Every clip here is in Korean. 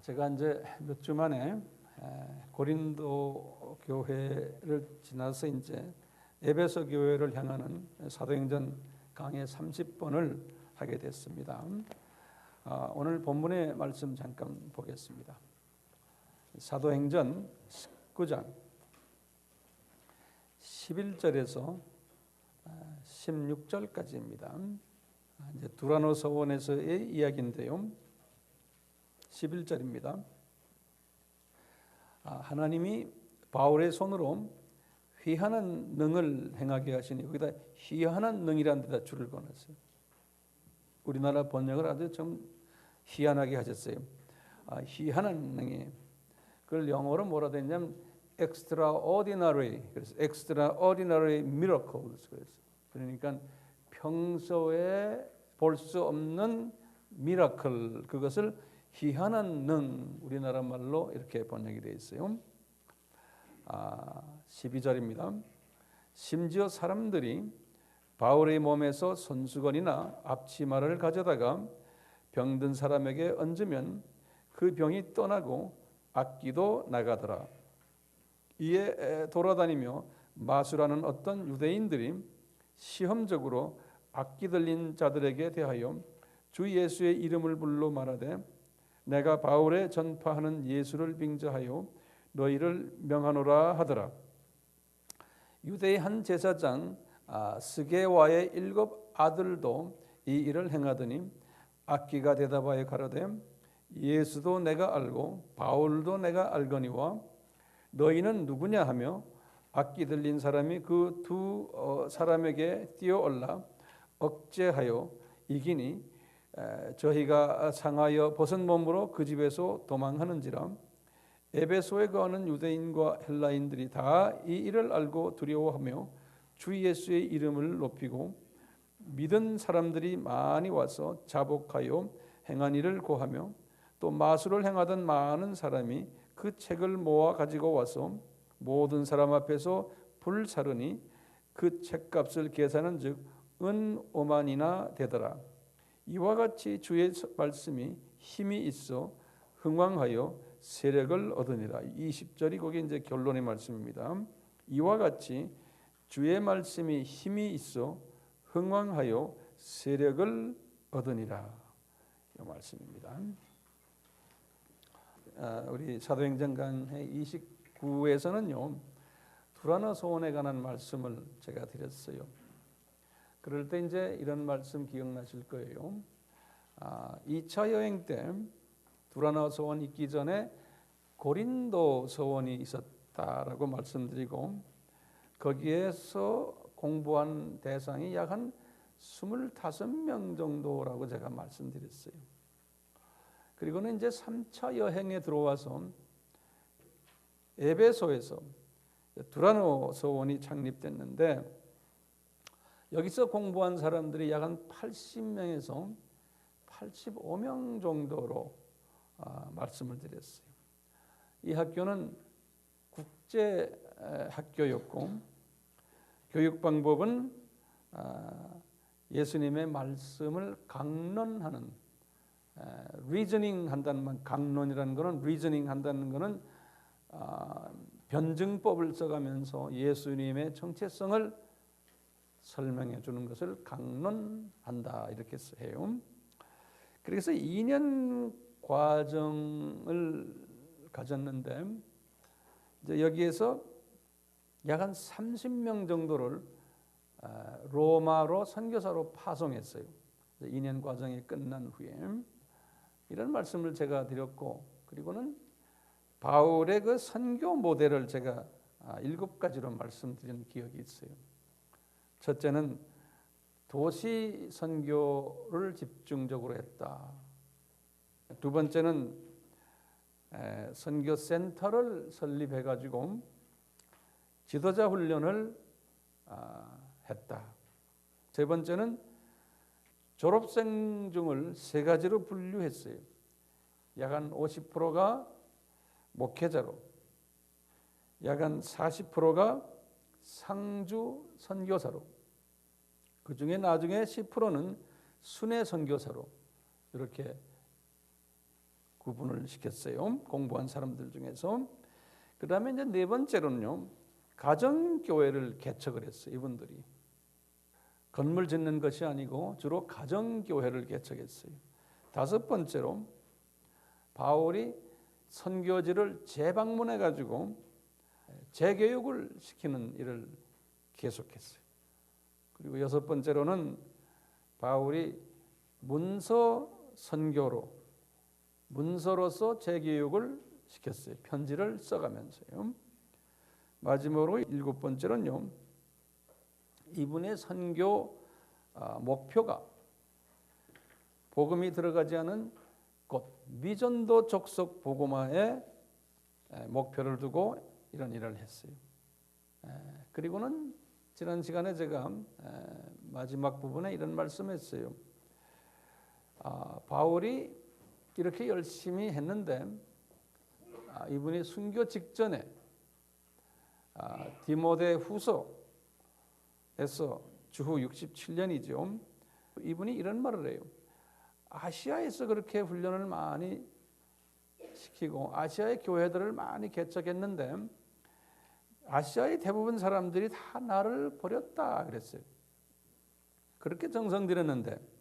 제가 이제 몇 주 만에 고린도 교회를 지나서 이제 에베소 교회를 향하는 사도행전 강의 30번을 하게 됐습니다. 오늘 본문의 말씀 잠깐 보겠습니다. 사도행전 19장 11절에서 16절까지입니다. 이제 두라노 서원에서의 이야기인데요. 11절입니다. 하나님이 바울의 손으로 희한한 능을 행하게 하시니 거기다 희한한 능이라는 데다 줄을 꺼냈어요. 우리나라 번역을 아주 좀 희한하게 하셨어요. 희한한 능이 그걸 영어로 뭐라 했냐면 extraordinary, 그래서 extraordinary miracles, 그러니까 평소에 볼 수 없는 미라클, 그것을 희한한 능, 우리나라 말로 이렇게 번역이 되어 있어요. 12절입니다. 심지어 사람들이 바울의 몸에서 손수건이나 앞치마를 가져다가 병든 사람에게 얹으면 그 병이 떠나고 악기도 나가더라. 이에 돌아다니며 마술하는 어떤 유대인들이 시험적으로 악기 들린 자들에게 대하여 주 예수의 이름을 불러 말하되 내가 바울의 전파하는 예수를 빙자하여 너희를 명하노라 하더라. 유대의 한 제사장 스게와의 7 아들도 이 일을 행하더니 악기가 대답하여 가로되 예수도 내가 알고 바울도 내가 알거니와 너희는 누구냐 하며 악기 들린 사람이 그 두 사람에게 뛰어올라 억제하여 이기니 저희가 상하여 벗은 몸으로 그 집에서 도망하는지라. 에베소에 거하는 유대인과 헬라인들이 다 이 일을 알고 두려워하며 주 예수의 이름을 높이고 믿은 사람들이 많이 와서 자복하여 행한 일을 고하며 또 마술을 행하던 많은 사람이 그 책을 모아 가지고 와서 모든 사람 앞에서 불사르니 그 책값을 계산한 즉 은 5만이나 되더라. 이와 같이 주의 말씀이 힘이 있어 흥왕하여 세력을 얻으니라. 20절이 거기 이제 결론의 말씀입니다. 이와 같이 주의 말씀이 힘이 있어 흥왕하여 세력을 얻으니라. 이 말씀입니다. 우리 사도행전 강의 29에서는요 두라노 소원에 관한 말씀을 제가 드렸어요. 그럴 때 이제 이런 말씀 기억나실 거예요. 2차 여행 때 두라노 소원 있기 전에 고린도 소원이 있었다라고 말씀드리고 거기에서 공부한 대상이 약 한 25명 정도라고 제가 말씀드렸어요. 그리고는 이제 3차 여행에 들어와서 에베소에서 두라노 소원이 창립됐는데 여기서 공부한 사람들이 약 한 80명에서 85명 정도로 말씀을 드렸어요. 이 학교는 국제 학교였고 교육 방법은 예수님의 말씀을 강론하는 리저닝 한다는 말, 강론이라는 것은 리저닝 한다는 것은 변증법을 써가면서 예수님의 정체성을 설명해 주는 것을 강론한다 이렇게 해요. 그래서 2년 과정을 가졌는데 이제 여기에서 약 한 30명 정도를 로마로 선교사로 파송했어요. 2년 과정이 끝난 후에 이런 말씀을 제가 드렸고 그리고는 바울의 그 선교 모델을 제가 7가지로 말씀드린 기억이 있어요. 첫째는 도시 선교를 집중적으로 했다. 두 번째는 선교 센터를 설립해 가지고 지도자 훈련을 했다. 세 번째는 졸업생 중을 3가지로 분류했어요. 약 한 50%가 목회자로, 약 한 40%가 상주 선교사로, 그 중에 나중에 10%는 순회 선교사로 이렇게 구분을 시켰어요. 공부한 사람들 중에서. 그다음에 이제 네 번째로는요, 가정교회를 개척을 했어요. 이분들이 건물 짓는 것이 아니고 주로 가정교회를 개척했어요. 다섯 번째로 바울이 선교지를 재방문해 가지고 재교육을 시키는 일을 계속했어요. 그리고 여섯 번째로는 바울이 문서 문서로서 재교육을 시켰어요. 편지를 써가면서요. 마지막으로 일곱 번째는요, 이분의 선교 목표가 복음이 들어가지 않은 곳, 미전도 족속 복음화에 목표를 두고 이런 일을 했어요. 그리고는 지난 시간에 제가 마지막 부분에 이런 말씀했어요. 바울이 이렇게 열심히 했는데 이분이 순교 직전에 디모데 후서에서 주후 67년이죠. 이분이 이런 말을 해요. 아시아에서 그렇게 훈련을 많이 시키고 아시아의 교회들을 많이 개척했는데 아시아의 대부분 사람들이 다 나를 버렸다 그랬어요. 그렇게 정성 들였는데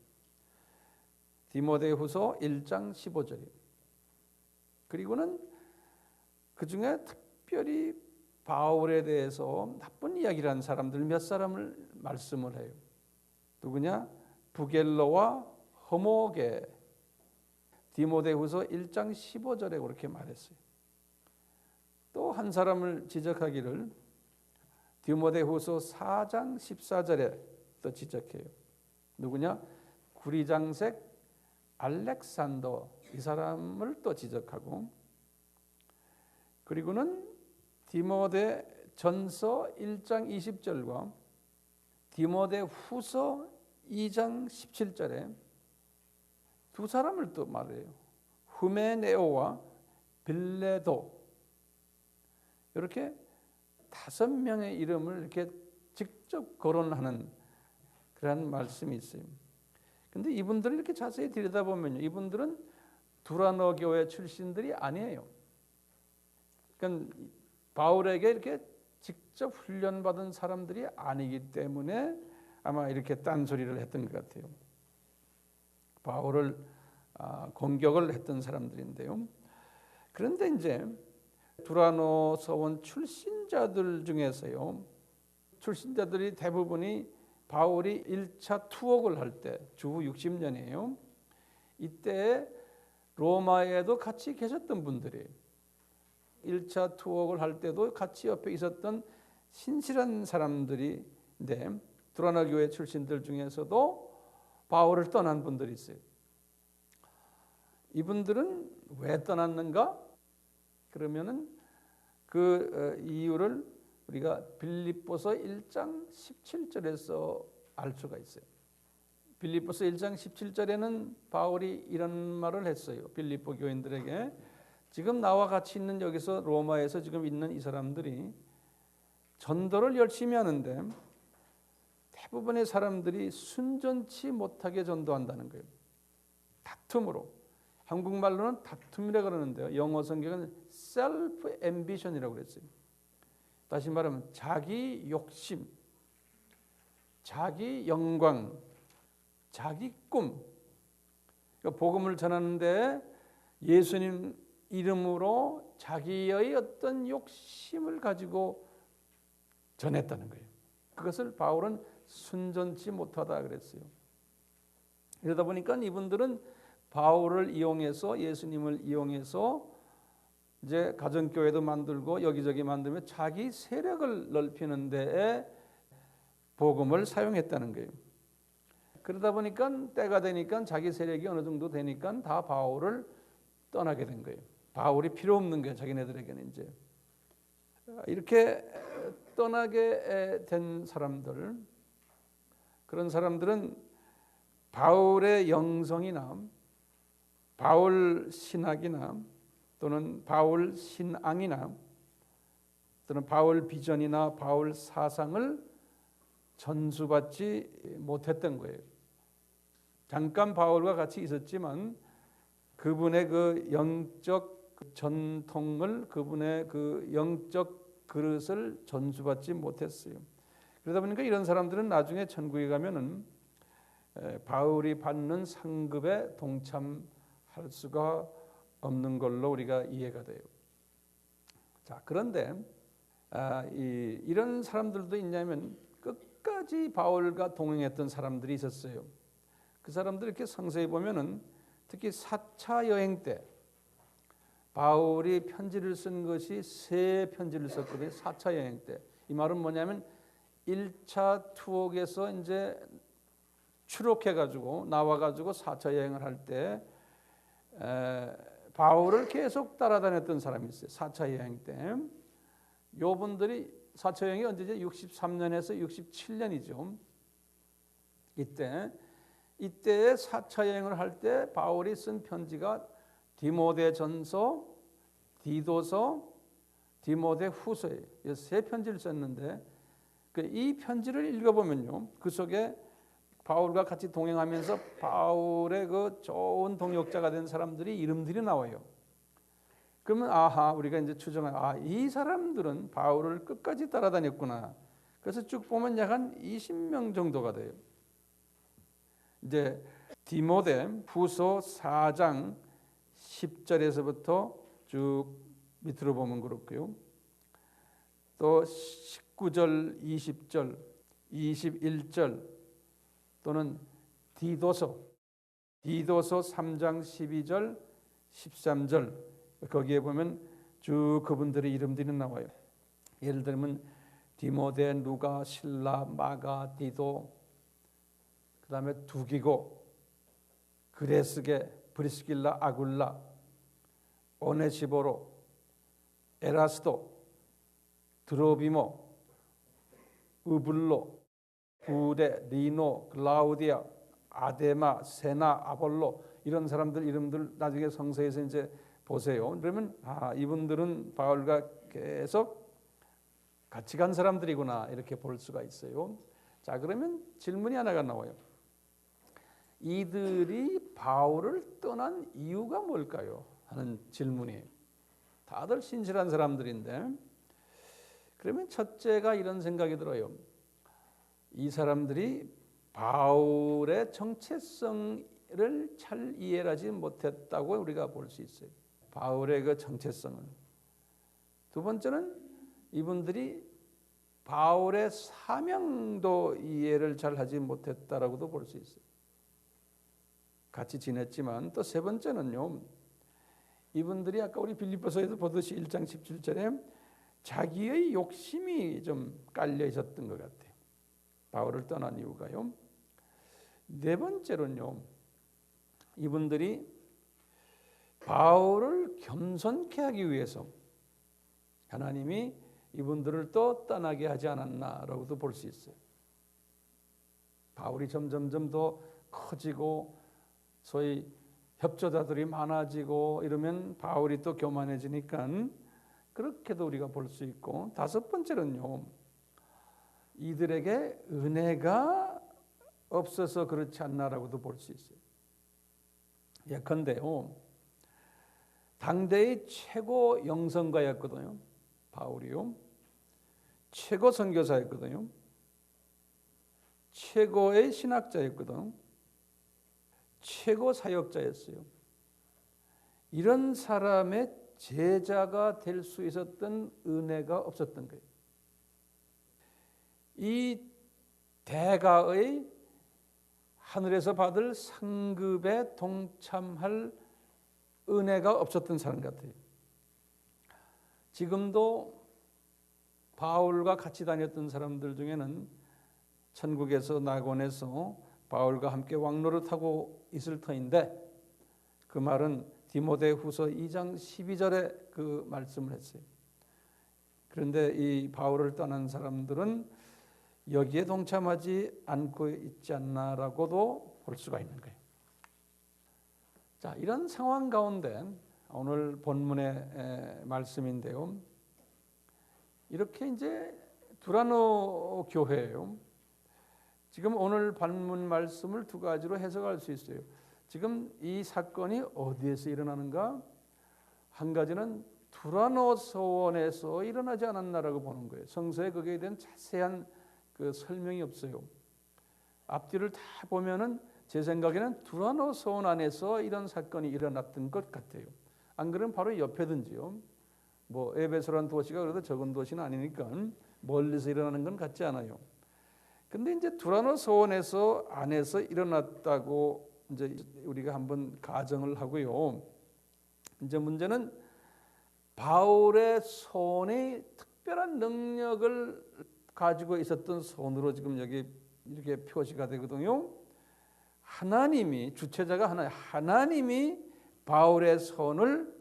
디모데후서 1장 15절이에요. 그리고는 그 중에 특별히 바울에 대해서 나쁜 이야기를 한 사람들 몇 사람을 말씀을 해요. 누구냐? 부겔로와 허모게. 디모데후서 1장 15절에 그렇게 말했어요. 또 한 사람을 지적하기를 디모데후서 4장 14절에 또 지적해요. 누구냐? 구리장색 알렉산더, 이 사람을 또 지적하고, 그리고는 디모데 전서 1장 20절과 디모데 후서 2장 17절에 두 사람을 또 말해요. 후메네오와 빌레도, 이렇게 5명의 이름을 이렇게 직접 거론하는 그런 말씀이 있어요. 근데 이분들을 이렇게 자세히 들여다보면요, 이분들은 두라노 교회 출신들이 아니에요. 그러니까 바울에게 이렇게 직접 훈련받은 사람들이 아니기 때문에 아마 이렇게 딴소리를 했던 것 같아요. 바울을 공격을 했던 사람들인데요. 그런데 이제 두라노 서원 출신자들 중에서요, 출신자들이 대부분이 바울이 1차 투옥을 할 때, 주후 60년이에요. 이때 로마에도 같이 계셨던 분들이에요. 1차 투옥을 할 때도 같이 옆에 있었던 신실한 사람들인데, 두라노 교회 출신들 중에서도 바울을 떠난 분들이 있어요. 이분들은 왜 떠났는가? 그러면은 그 이유를 우리가 빌립보서 1장 17절에서 알 수가 있어요. 빌립보서 1장 17절에는 바울이 이런 말을 했어요. 빌립보 교인들에게, 지금 나와 같이 있는 여기서 로마에서 지금 있는 이 사람들이 전도를 열심히 하는데 대부분의 사람들이 순전치 못하게 전도한다는 거예요. 다툼으로. 한국말로는 다툼이라고 그러는데요, 영어 성경은 self ambition이라고 그랬어요. 다시 말하면 자기 욕심, 자기 영광, 자기 꿈. 그러니까 복음을 전하는데 예수님 이름으로 자기의 어떤 욕심을 가지고 전했다는 거예요. 그것을 바울은 순전치 못하다 그랬어요. 이러다 보니까 이분들은 바울을 이용해서, 예수님을 이용해서 이제 가정교회도 만들고 여기저기 만들며 자기 세력을 넓히는 데에 복음을 사용했다는 거예요. 그러다 보니까 때가 되니까 자기 세력이 어느 정도 되니까 다 바울을 떠나게 된 거예요. 바울이 필요 없는 거예요, 자기네들에게는. 이제 이렇게 떠나게 된 사람들, 그런 사람들은 바울의 영성이나 바울 신학이나 또는 바울 신앙이나 또는 바울 비전이나 바울 사상을 전수받지 못했던 거예요. 잠깐 바울과 같이 있었지만 그분의 그 영적 전통을, 그분의 그 영적 그릇을 전수받지 못했어요. 그러다 보니까 이런 사람들은 나중에 천국에 가면은 바울이 받는 상급에 동참할 수가 없는 걸로 우리가 이해가 돼요. 자, 그런데 이런 사람들도 있냐면 끝까지 바울과 동행했던 사람들이 있었어요. 그 사람들 이렇게 상세히 보면은 특히 4차 여행 때 바울이 편지를 쓴 것이 3편지를 썼거든요. 4차 여행 때. 이 말은 뭐냐면 1차 투옥에서 이제 추록해가지고 나와가지고 4차 여행을 할 때 바울을 계속 따라다녔던 사람이 있어요. 4차 여행 때. 요분들이 4차 여행이 언제죠? 63년에서 67년이죠. 이때 4차 여행을 할 때 바울이 쓴 편지가 디모데전서, 디도서, 디모데후서예요. 3편지를 썼는데 이 편지를 읽어보면요, 그 속에 바울과 같이 동행하면서 바울의 그 좋은 동역자가 된 사람들이 이름들이 나와요. 그러면 우리가 이제 이 사람들은 바울을 끝까지 따라다녔구나. 그래서 쭉 보면 약 한 20명 정도가 돼요. 이제 디모데 후서 4장 10절에서부터 쭉 밑으로 보면 그렇고요. 또 19절, 20절, 21절 또는 디도서 3장 12절, 13절 거기에 보면 쭉 그분들의 이름들이 나와요. 예를 들면 디모데, 누가, 실라, 마가, 디도, 그 다음에 두기고, 그레스게, 브리스길라, 아굴라, 오네시보로, 에라스도, 드로비모, 우블로, 부데, 리노, 글라우디아, 아데마, 세나, 아볼로 이런 사람들 이름들 나중에 성서에서 이제 보세요. 그러면 이분들은 바울과 계속 같이 간 사람들이구나 이렇게 볼 수가 있어요. 자, 그러면 질문이 하나가 나와요. 이들이 바울을 떠난 이유가 뭘까요? 하는 질문이에요. 다들 신실한 사람들인데 그러면 첫째가 이런 생각이 들어요. 이 사람들이 바울의 정체성을 잘 이해하지 못했다고 우리가 볼 수 있어요. 바울의 그 정체성을. 두 번째는 이분들이 바울의 사명도 이해를 잘 하지 못했다라고도 볼 수 있어요. 같이 지냈지만 또 세 번째는요. 이분들이 아까 우리 빌립보서에서 보듯이 1장 17절에 자기의 욕심이 좀 깔려 있었던 것 같아요. 바울을 떠난 이유가요. 네 번째로는요. 이분들이 바울을 겸손케 하기 위해서 하나님이 이분들을 또 떠나게 하지 않았나라고도 볼 수 있어요. 바울이 점점점 더 커지고 소위 협조자들이 많아지고 이러면 바울이 또 교만해지니까 그렇게도 우리가 볼 수 있고, 다섯 번째는요. 이들에게 은혜가 없어서 그렇지 않나라고도 볼 수 있어요. 예컨대요. 당대의 최고 영성가였거든요. 바울이요. 최고 선교사였거든요. 최고의 신학자였거든요. 최고 사역자였어요. 이런 사람의 제자가 될 수 있었던 은혜가 없었던 거예요. 이 대가의 하늘에서 받을 상급에 동참할 은혜가 없었던 사람 같아요. 지금도 바울과 같이 다녔던 사람들 중에는 천국에서 낙원에서 바울과 함께 왕로를 타고 있을 터인데, 그 말은 디모데후서 2장 12절에 그 말씀을 했어요. 그런데 이 바울을 떠난 사람들은 여기에 동참하지 않고 있지 않나라고도 볼 수가 있는 거예요. 자, 이런 상황 가운데 오늘 본문의 말씀인데요. 이렇게 이제 두라노 교회예요. 지금 오늘 본문 말씀을 두 가지로 해석할 수 있어요. 지금 이 사건이 어디에서 일어나는가? 한 가지는 두라노 소원에서 일어나지 않았나라고 보는 거예요. 성서에 거기에 대한 자세한 그 설명이 없어요. 앞뒤를 다 보면은 제 생각에는 두라노 소원 안에서 이런 사건이 일어났던 것 같아요. 안 그러면 바로 옆에든지요. 뭐 에베소라는 도시가 그래도 적은 도시는 아니니까 멀리서 일어나는 건 같지 않아요. 근데 이제 두라노 소원에서 안에서 일어났다고 이제 우리가 한번 가정을 하고요. 이제 문제는 바울의 손이 특별한 능력을 가지고 있었던 손으로 지금 여기 이렇게 표시가 되거든요. 하나님이 주체자가 하나님이 바울의 손을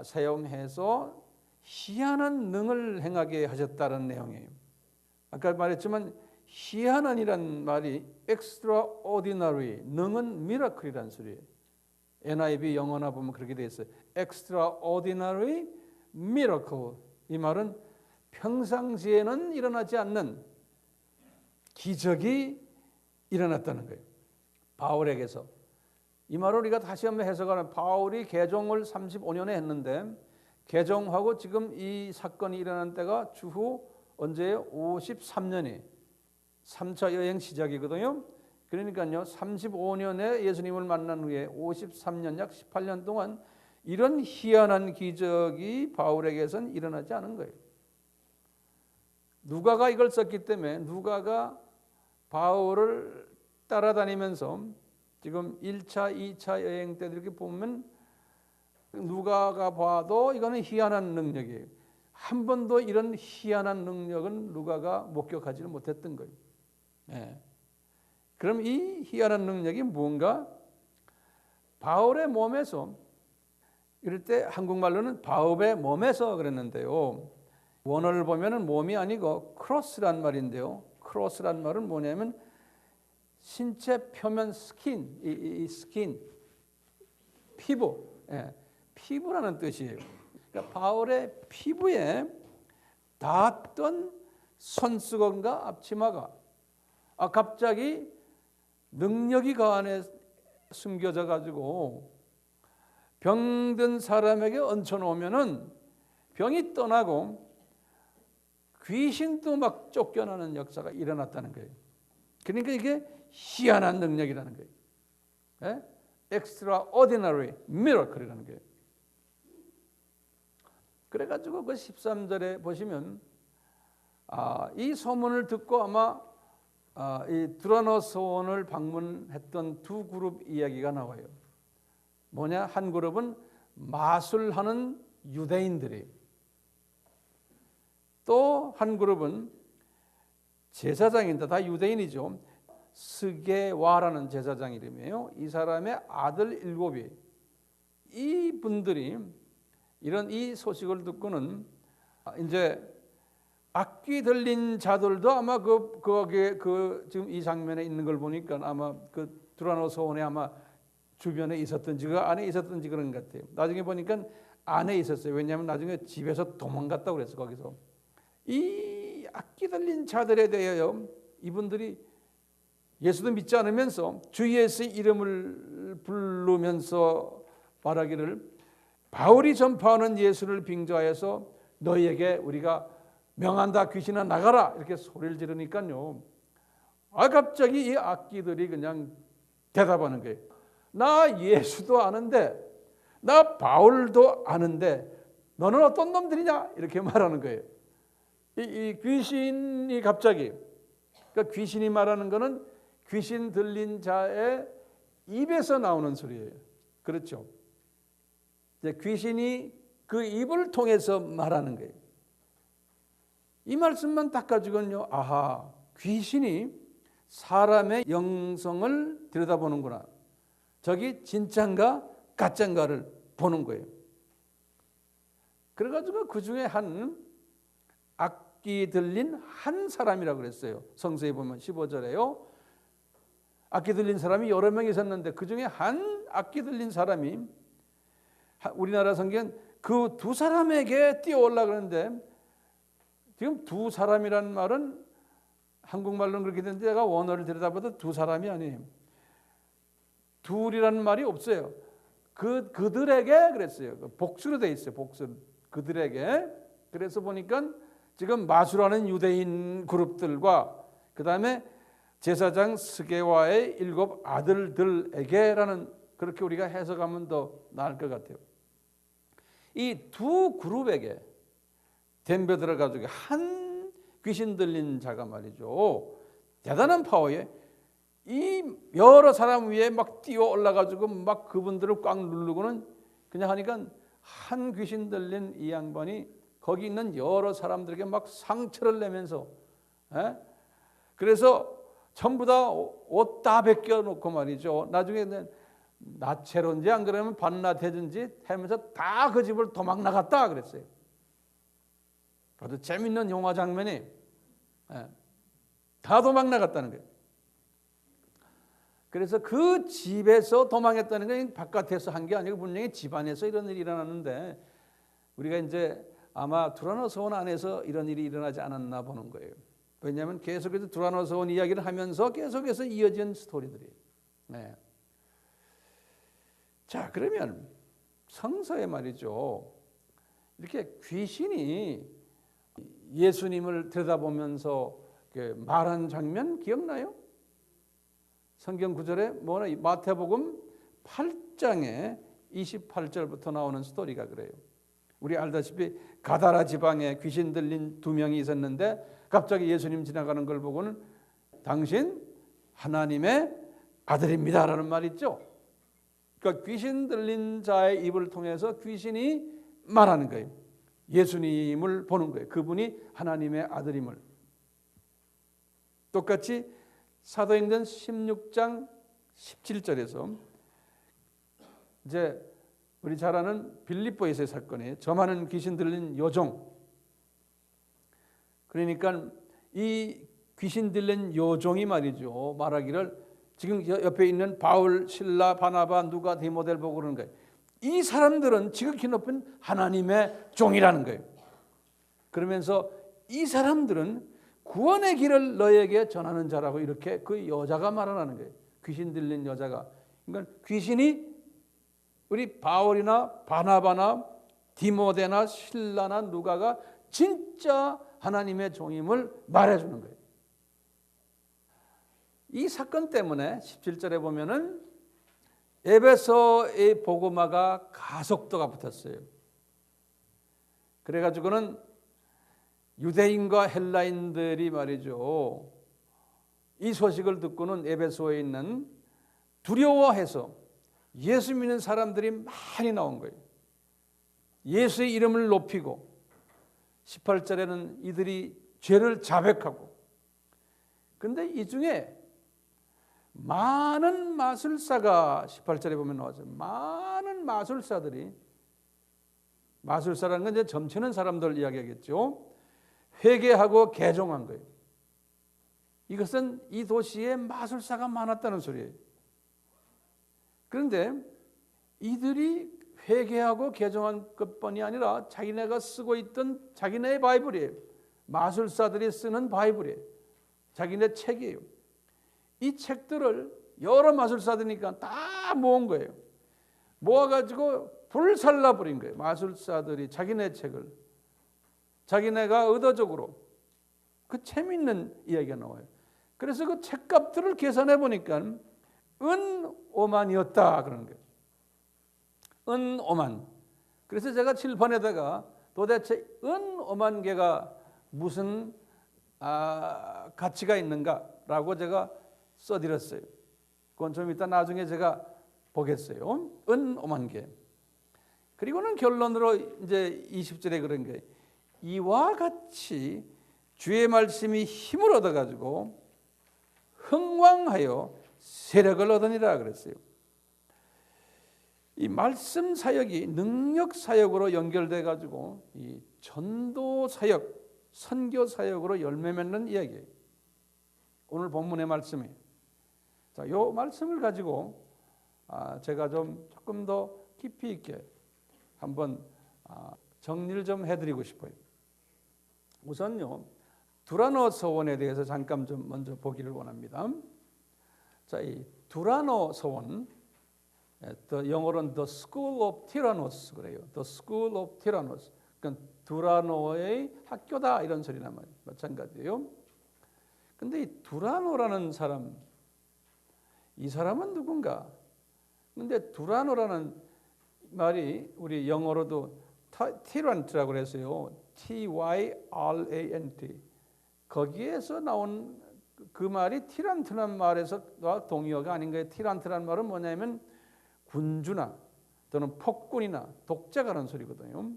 사용해서 희한한 능을 행하게 하셨다는 내용이에요. 아까 말했지만 희한한이란 말이 extraordinary, 능은 miracle이란 소리예요. NIV 영어나 보면 그렇게 되어 있어요. extraordinary miracle. 이 말은 평상시에는 일어나지 않는 기적이 일어났다는 거예요. 바울에게서. 이 말을 우리가 다시 한번 해석하면 바울이 개종을 35년에 했는데 개종하고 지금 이 사건이 일어난 때가 주후 언제예요? 53년이 3차 여행 시작이거든요. 그러니까요 35년에 예수님을 만난 후에 53년 약 18년 동안 이런 희한한 기적이 바울에게선 일어나지 않은 거예요. 누가가 이걸 썼기 때문에 누가가 바울을 따라다니면서 지금 1차, 2차 여행 때 이렇게 보면 누가가 봐도 이거는 희한한 능력이에요. 한 번도 이런 희한한 능력은 누가가 목격하지는 못했던 거예요. 네. 그럼 이 희한한 능력이 뭔가? 바울의 몸에서, 이럴 때 한국말로는 바울의 몸에서 그랬는데요. 원어를 보면은 몸이 아니고 크로스란 말인데요. 크로스란 말은 뭐냐면 신체 표면 스킨, 이 스킨, 피부, 피부라는 뜻이에요. 그러니까 바울의 피부에 닿았던 손수건과 앞치마가 갑자기 능력이 그 안에 숨겨져 가지고 병든 사람에게 얹혀놓으면은 병이 떠나고 귀신도 막 쫓겨나는 역사가 일어났다는 거예요. 그러니까 이게 희한한 능력이라는 거예요. extraordinary miracle이라는 거예요. 그래가지고 그 13절에 보시면 이 소문을 듣고 아마 이 두라노 소원을 방문했던 두 그룹 이야기가 나와요. 뭐냐? 한 그룹은 마술하는 유대인들이, 또 한 그룹은 제사장인데 다 유대인이죠. 스게와라는 제사장 이름이에요. 이 사람의 아들 7이, 이 분들이 이런 이 소식을 듣고는 이제 악기 들린 자들도 아마 거기에 지금 이 장면에 있는 걸 보니까 아마 그 두라노 소원에 아마 주변에 있었던지 그 안에 있었던지 그런 것 같아요. 나중에 보니까 안에 있었어요. 왜냐하면 나중에 집에서 도망갔다고 그랬어. 거기서 이 악기 들린 자들에 대하여 이분들이 예수도 믿지 않으면서 주 예수의 이름을 부르면서 말하기를 바울이 전파하는 예수를 빙자해서 너희에게 우리가 명한다, 귀신아 나가라, 이렇게 소리를 지르니까요. 갑자기 이 악기들이 그냥 대답하는 거예요. 나 예수도 아는데, 나 바울도 아는데 너는 어떤 놈들이냐? 이렇게 말하는 거예요. 이 귀신이 갑자기, 그러니까 귀신이 말하는 거는 귀신 들린 자의 입에서 나오는 소리예요. 그렇죠? 귀신이 그 입을 통해서 말하는 거예요. 이 말씀만 딱 가지고는요, 아하, 귀신이 사람의 영성을 들여다보는구나. 저기 진짠가 가짠가를 보는 거예요. 그래가지고 그 중에 한 악기 들린 한 사람이라고 그랬어요. 성서에 보면 15절에요. 악기 들린 사람이 여러 명 있었는데 그 중에 한 악기 들린 사람이, 우리나라 성경은 그 두 사람에게 뛰어올라 그러는데 지금 두 사람이라는 말은 한국말로는 그렇게 되는데 제가 원어를 들여다봐도 두 사람이 아니에요. 둘이라는 말이 없어요. 그들에게 그랬어요. 복수로 돼 있어요. 복수. 그들에게. 그래서 보니까 지금 마술하는 유대인 그룹들과 그 다음에 제사장 스게와의 7 아들들에게라는, 그렇게 우리가 해석하면 더 나을 것 같아요. 이 두 그룹에게 덤벼들어 가지고 한 귀신 들린 자가 말이죠, 대단한 파워에 이 여러 사람 위에 막 뛰어 올라가지고 막 그분들을 꽉 누르고는 그냥 하니까 한 귀신 들린 이 양반이 거기 있는 여러 사람들에게 막 상처를 내면서, 그래서 전부 다 옷 다 벗겨놓고 말이죠, 나중에는 나체론지 안 그러면 반나태든지 하면서 다 그 집을 도망 나갔다 그랬어요. 아주 재밌는 영화 장면이, 다 도망 나갔다는 거예요. 그래서 그 집에서 도망했다는 건 바깥에서 한 게 아니고 분명히 집안에서 이런 일이 일어났는데, 우리가 이제 아마 두라노 서원 안에서 이런 일이 일어나지 않았나 보는 거예요. 왜냐하면 계속해서 두라노 서원 이야기를 하면서 계속해서 이어진 스토리들이에요. 네. 자, 그러면 성서에 말이죠, 이렇게 귀신이 예수님을 들여다보면서 말한 장면 기억나요? 성경 구절에 뭐나 마태복음 8장에 28절부터 나오는 스토리가 그래요. 우리 알다시피 가다라 지방에 귀신 들린 2명이 있었는데 갑자기 예수님 지나가는 걸 보고는 당신 하나님의 아들입니다라는 말 있죠. 그러니까 귀신 들린 자의 입을 통해서 귀신이 말하는 거예요. 예수님을 보는 거예요. 그분이 하나님의 아들임을. 똑같이 사도행전 16장 17절에서 이제 우리 잘 아는 빌립보에서의 사건이에요. 저 많은 귀신 들린 요종. 그러니까 이 귀신 들린 요종이 말이죠, 말하기를 지금 옆에 있는 바울, 실라, 바나바, 누가, 디모데를 보고 그러는 거예요. 이 사람들은 지극히 높은 하나님의 종이라는 거예요. 그러면서 이 사람들은 구원의 길을 너에게 전하는 자라고 이렇게 그 여자가 말하는 거예요. 귀신 들린 여자가. 그러니까 귀신이 우리 바울이나 바나바나 디모데나 실라나 누가가 진짜 하나님의 종임을 말해주는 거예요. 이 사건 때문에 17절에 보면은 에베소의 복음화가 가속도가 붙었어요. 그래가지고는 유대인과 헬라인들이 말이죠, 이 소식을 듣고는 에베소에 있는 두려워해서 예수 믿는 사람들이 많이 나온 거예요. 예수의 이름을 높이고 18절에는 이들이 죄를 자백하고, 그런데 이 중에 많은 마술사가 18절에 보면 나와서 많은 마술사들이, 마술사라는 건 이제 점치는 사람들 이야기하겠죠, 회개하고 개종한 거예요. 이것은 이 도시에 마술사가 많았다는 소리예요. 그런데 이들이 회개하고 개종한 것뿐이 아니라 자기네가 쓰고 있던 자기네의 바이블이에요. 마술사들이 쓰는 바이블이에요. 자기네 책이에요. 이 책들을 여러 마술사들이니까 다 모은 거예요. 모아가지고 불살라 버린 거예요. 마술사들이 자기네 책을. 자기네가 의도적으로. 그 재밌는 이야기가 나와요. 그래서 그 책값들을 계산해 보니까 은 5만이었다 그러는 거예요. 은 5만. 그래서 제가 칠판에다가 도대체 은 5만 개가 무슨 가치가 있는가라고 제가 써드렸어요. 그건 좀 이따 나중에 제가 보겠어요. 은 5만 개. 그리고는 결론으로 이제 20절에 그런 게, 이와 같이 주의 말씀이 힘을 얻어가지고 흥왕하여 세력을 얻으니라 그랬어요. 이 말씀 사역이 능력 사역으로 연결돼 가지고 이 전도 사역, 선교 사역으로 열매 맺는 이야기예요. 오늘 본문의 말씀이. 자, 요 말씀을 가지고 제가 조금 더 깊이 있게 한번 정리를 좀 해드리고 싶어요. 우선요, 두라노 서원에 대해서 잠깐 좀 먼저 보기를 원합니다. 자, 이 두라노 서원, 또 영어로는 The School of Tyrannus 그래요. The School of Tyrannus. 그러니까 두라노의 학교다 이런 소리나 마찬가지예요. 근데 이 두라노라는 사람, 이 사람은 누군가? 근데 두라노라는 말이 우리 영어로도 tyrant라고 그랬어요. T-Y-R-A-N-T. 거기에서 나온 그 말이 티란트란 말에서 동의어가 아닌 거예요. 티란트란 말은 뭐냐면 군주나 또는 폭군이나 독재가 라는 소리거든요.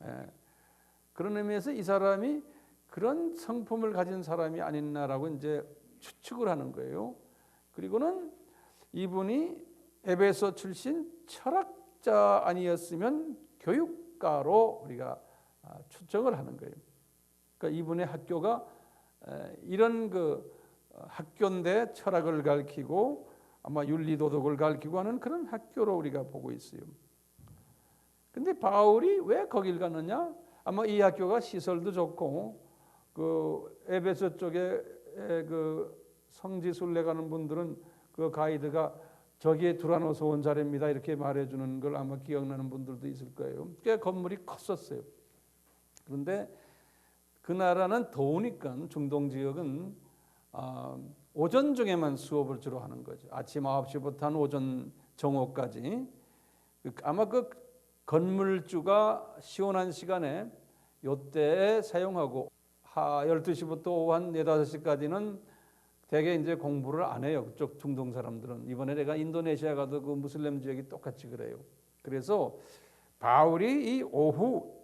예. 그런 의미에서 이 사람이 그런 성품을 가진 사람이 아닌나라고 이제 추측을 하는 거예요. 그리고는 이분이 에베소 출신 철학자 아니었으면 교육가로 우리가 추정을 하는 거예요. 그러니까 이분의 학교가 이런 그 학교인데 철학을 가르치고 아마 윤리도덕을 가르치고 하는 그런 학교로 우리가 보고 있어요. 근데 바울이 왜 거길 갔느냐? 아마 이 학교가 시설도 좋고 그 에베소 쪽에 그 성지순례 가는 분들은 그 가이드가 저기에 두라노서 온 자리입니다 이렇게 말해주는 걸 아마 기억나는 분들도 있을 거예요. 꽤 건물이 컸었어요. 그런데 그 나라는 더우니까 중동 지역은 오전 중에만 수업을 주로 하는 거죠. 아침 9시부터 한 오전 정오까지. 아마 그 건물주가 시원한 시간에 요때에 사용하고 12시부터 오후 한 4, 5시까지는 대개 이제 공부를 안 해요. 그쪽 중동 사람들은. 이번에 내가 인도네시아 가도 그 무슬림 지역이 똑같이 그래요. 그래서 바울이 이 오후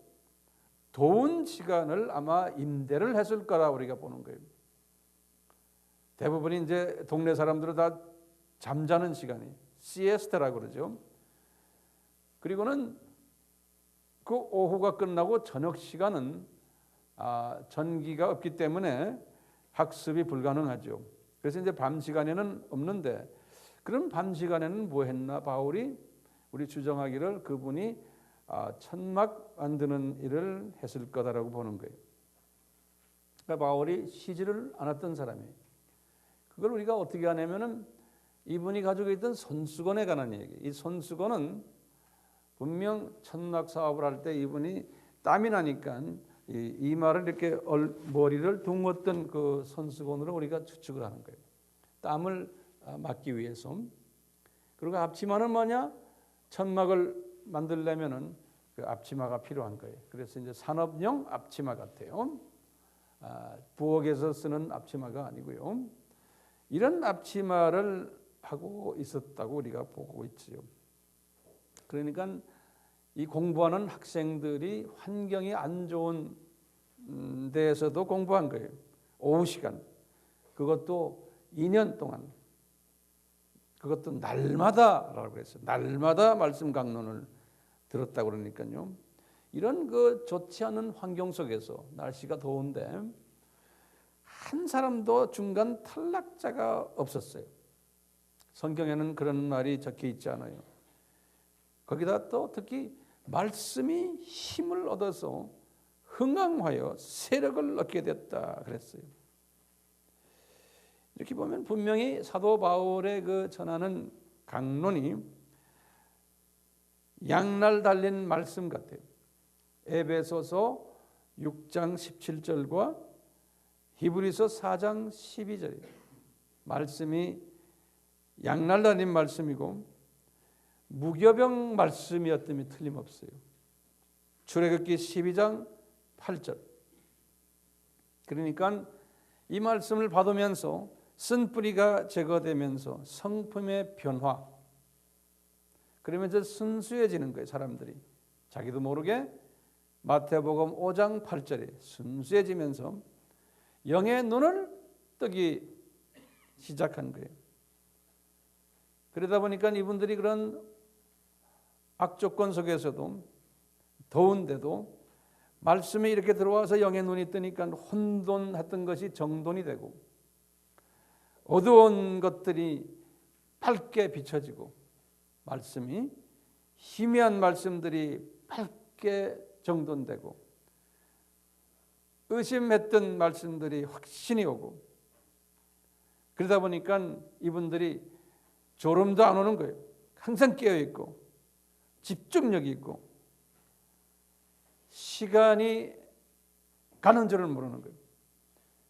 더운 시간을 아마 임대를 했을 거라 우리가 보는 거예요. 대부분이 이제 동네 사람들은 다 잠자는 시간이 시에스타라고 그러죠. 그리고는 그 오후가 끝나고 저녁 시간은 전기가 없기 때문에 학습이 불가능하죠. 그래서 이제 밤 시간에는 없는데 그럼 밤 시간에는 뭐 했나? 바울이 우리 추정하기를 그분이 천막 만드는 일을 했을 거다라고 보는 거예요. 그러니까 바울이 쉬지를 않았던 사람이에요. 그걸 우리가 어떻게 하냐면은 이분이 가지고 있던 손수건에 관한 얘기. 이 손수건은 분명 천막 사업을 할 때 이분이 땀이 나니까 이 말을 이렇게 머리를 둥었던 그 손수건으로 우리가 추측을 하는 거예요. 땀을 막기 위해서. 그리고 앞치마는 뭐냐? 천막을 만들려면은 그 앞치마가 필요한 거예요. 그래서 이제 산업용 앞치마 같아요. 부엌에서 쓰는 앞치마가 아니고요. 이런 앞치마를 하고 있었다고 우리가 보고 있지요. 그러니까 이 공부하는 학생들이 환경이 안 좋은 데에서도 공부한 거예요. 오후 시간. 그것도 2년 동안. 그것도 날마다라고 했어요. 날마다 말씀 강론을 들었다고 그러니까요. 이런 그 좋지 않은 환경 속에서 날씨가 더운데 한 사람도 중간 탈락자가 없었어요. 성경에는 그런 말이 적혀 있지 않아요. 거기다 또 특히 말씀이 힘을 얻어서 흥왕하여 세력을 얻게 됐다 그랬어요. 이렇게 보면 분명히 사도 바울의 그 전하는 강론이 양날 달린 말씀 같아요. 에베소서 6장 17절과 히브리서 4장 12절이에요. 말씀이 양날 달린 말씀이고 무교병 말씀이었음이 틀림없어요. 출애굽기 12장 8절. 그러니까 이 말씀을 받으면서 쓴뿌리가 제거되면서 성품의 변화, 그러면서 순수해지는 거예요. 사람들이 자기도 모르게 마태복음 5장 8절에 순수해지면서 영의 눈을 뜨기 시작한 거예요. 그러다 보니까 이분들이 그런 악조건 속에서도 더운데도 말씀이 이렇게 들어와서 영의 눈이 뜨니까 혼돈했던 것이 정돈이 되고 어두운 것들이 밝게 비춰지고 말씀이 희미한 말씀들이 밝게 정돈되고 의심했던 말씀들이 확신이 오고 그러다 보니까 이분들이 졸음도 안 오는 거예요. 항상 깨어 있고 집중력이 있고 시간이 가는 줄을 모르는 거예요.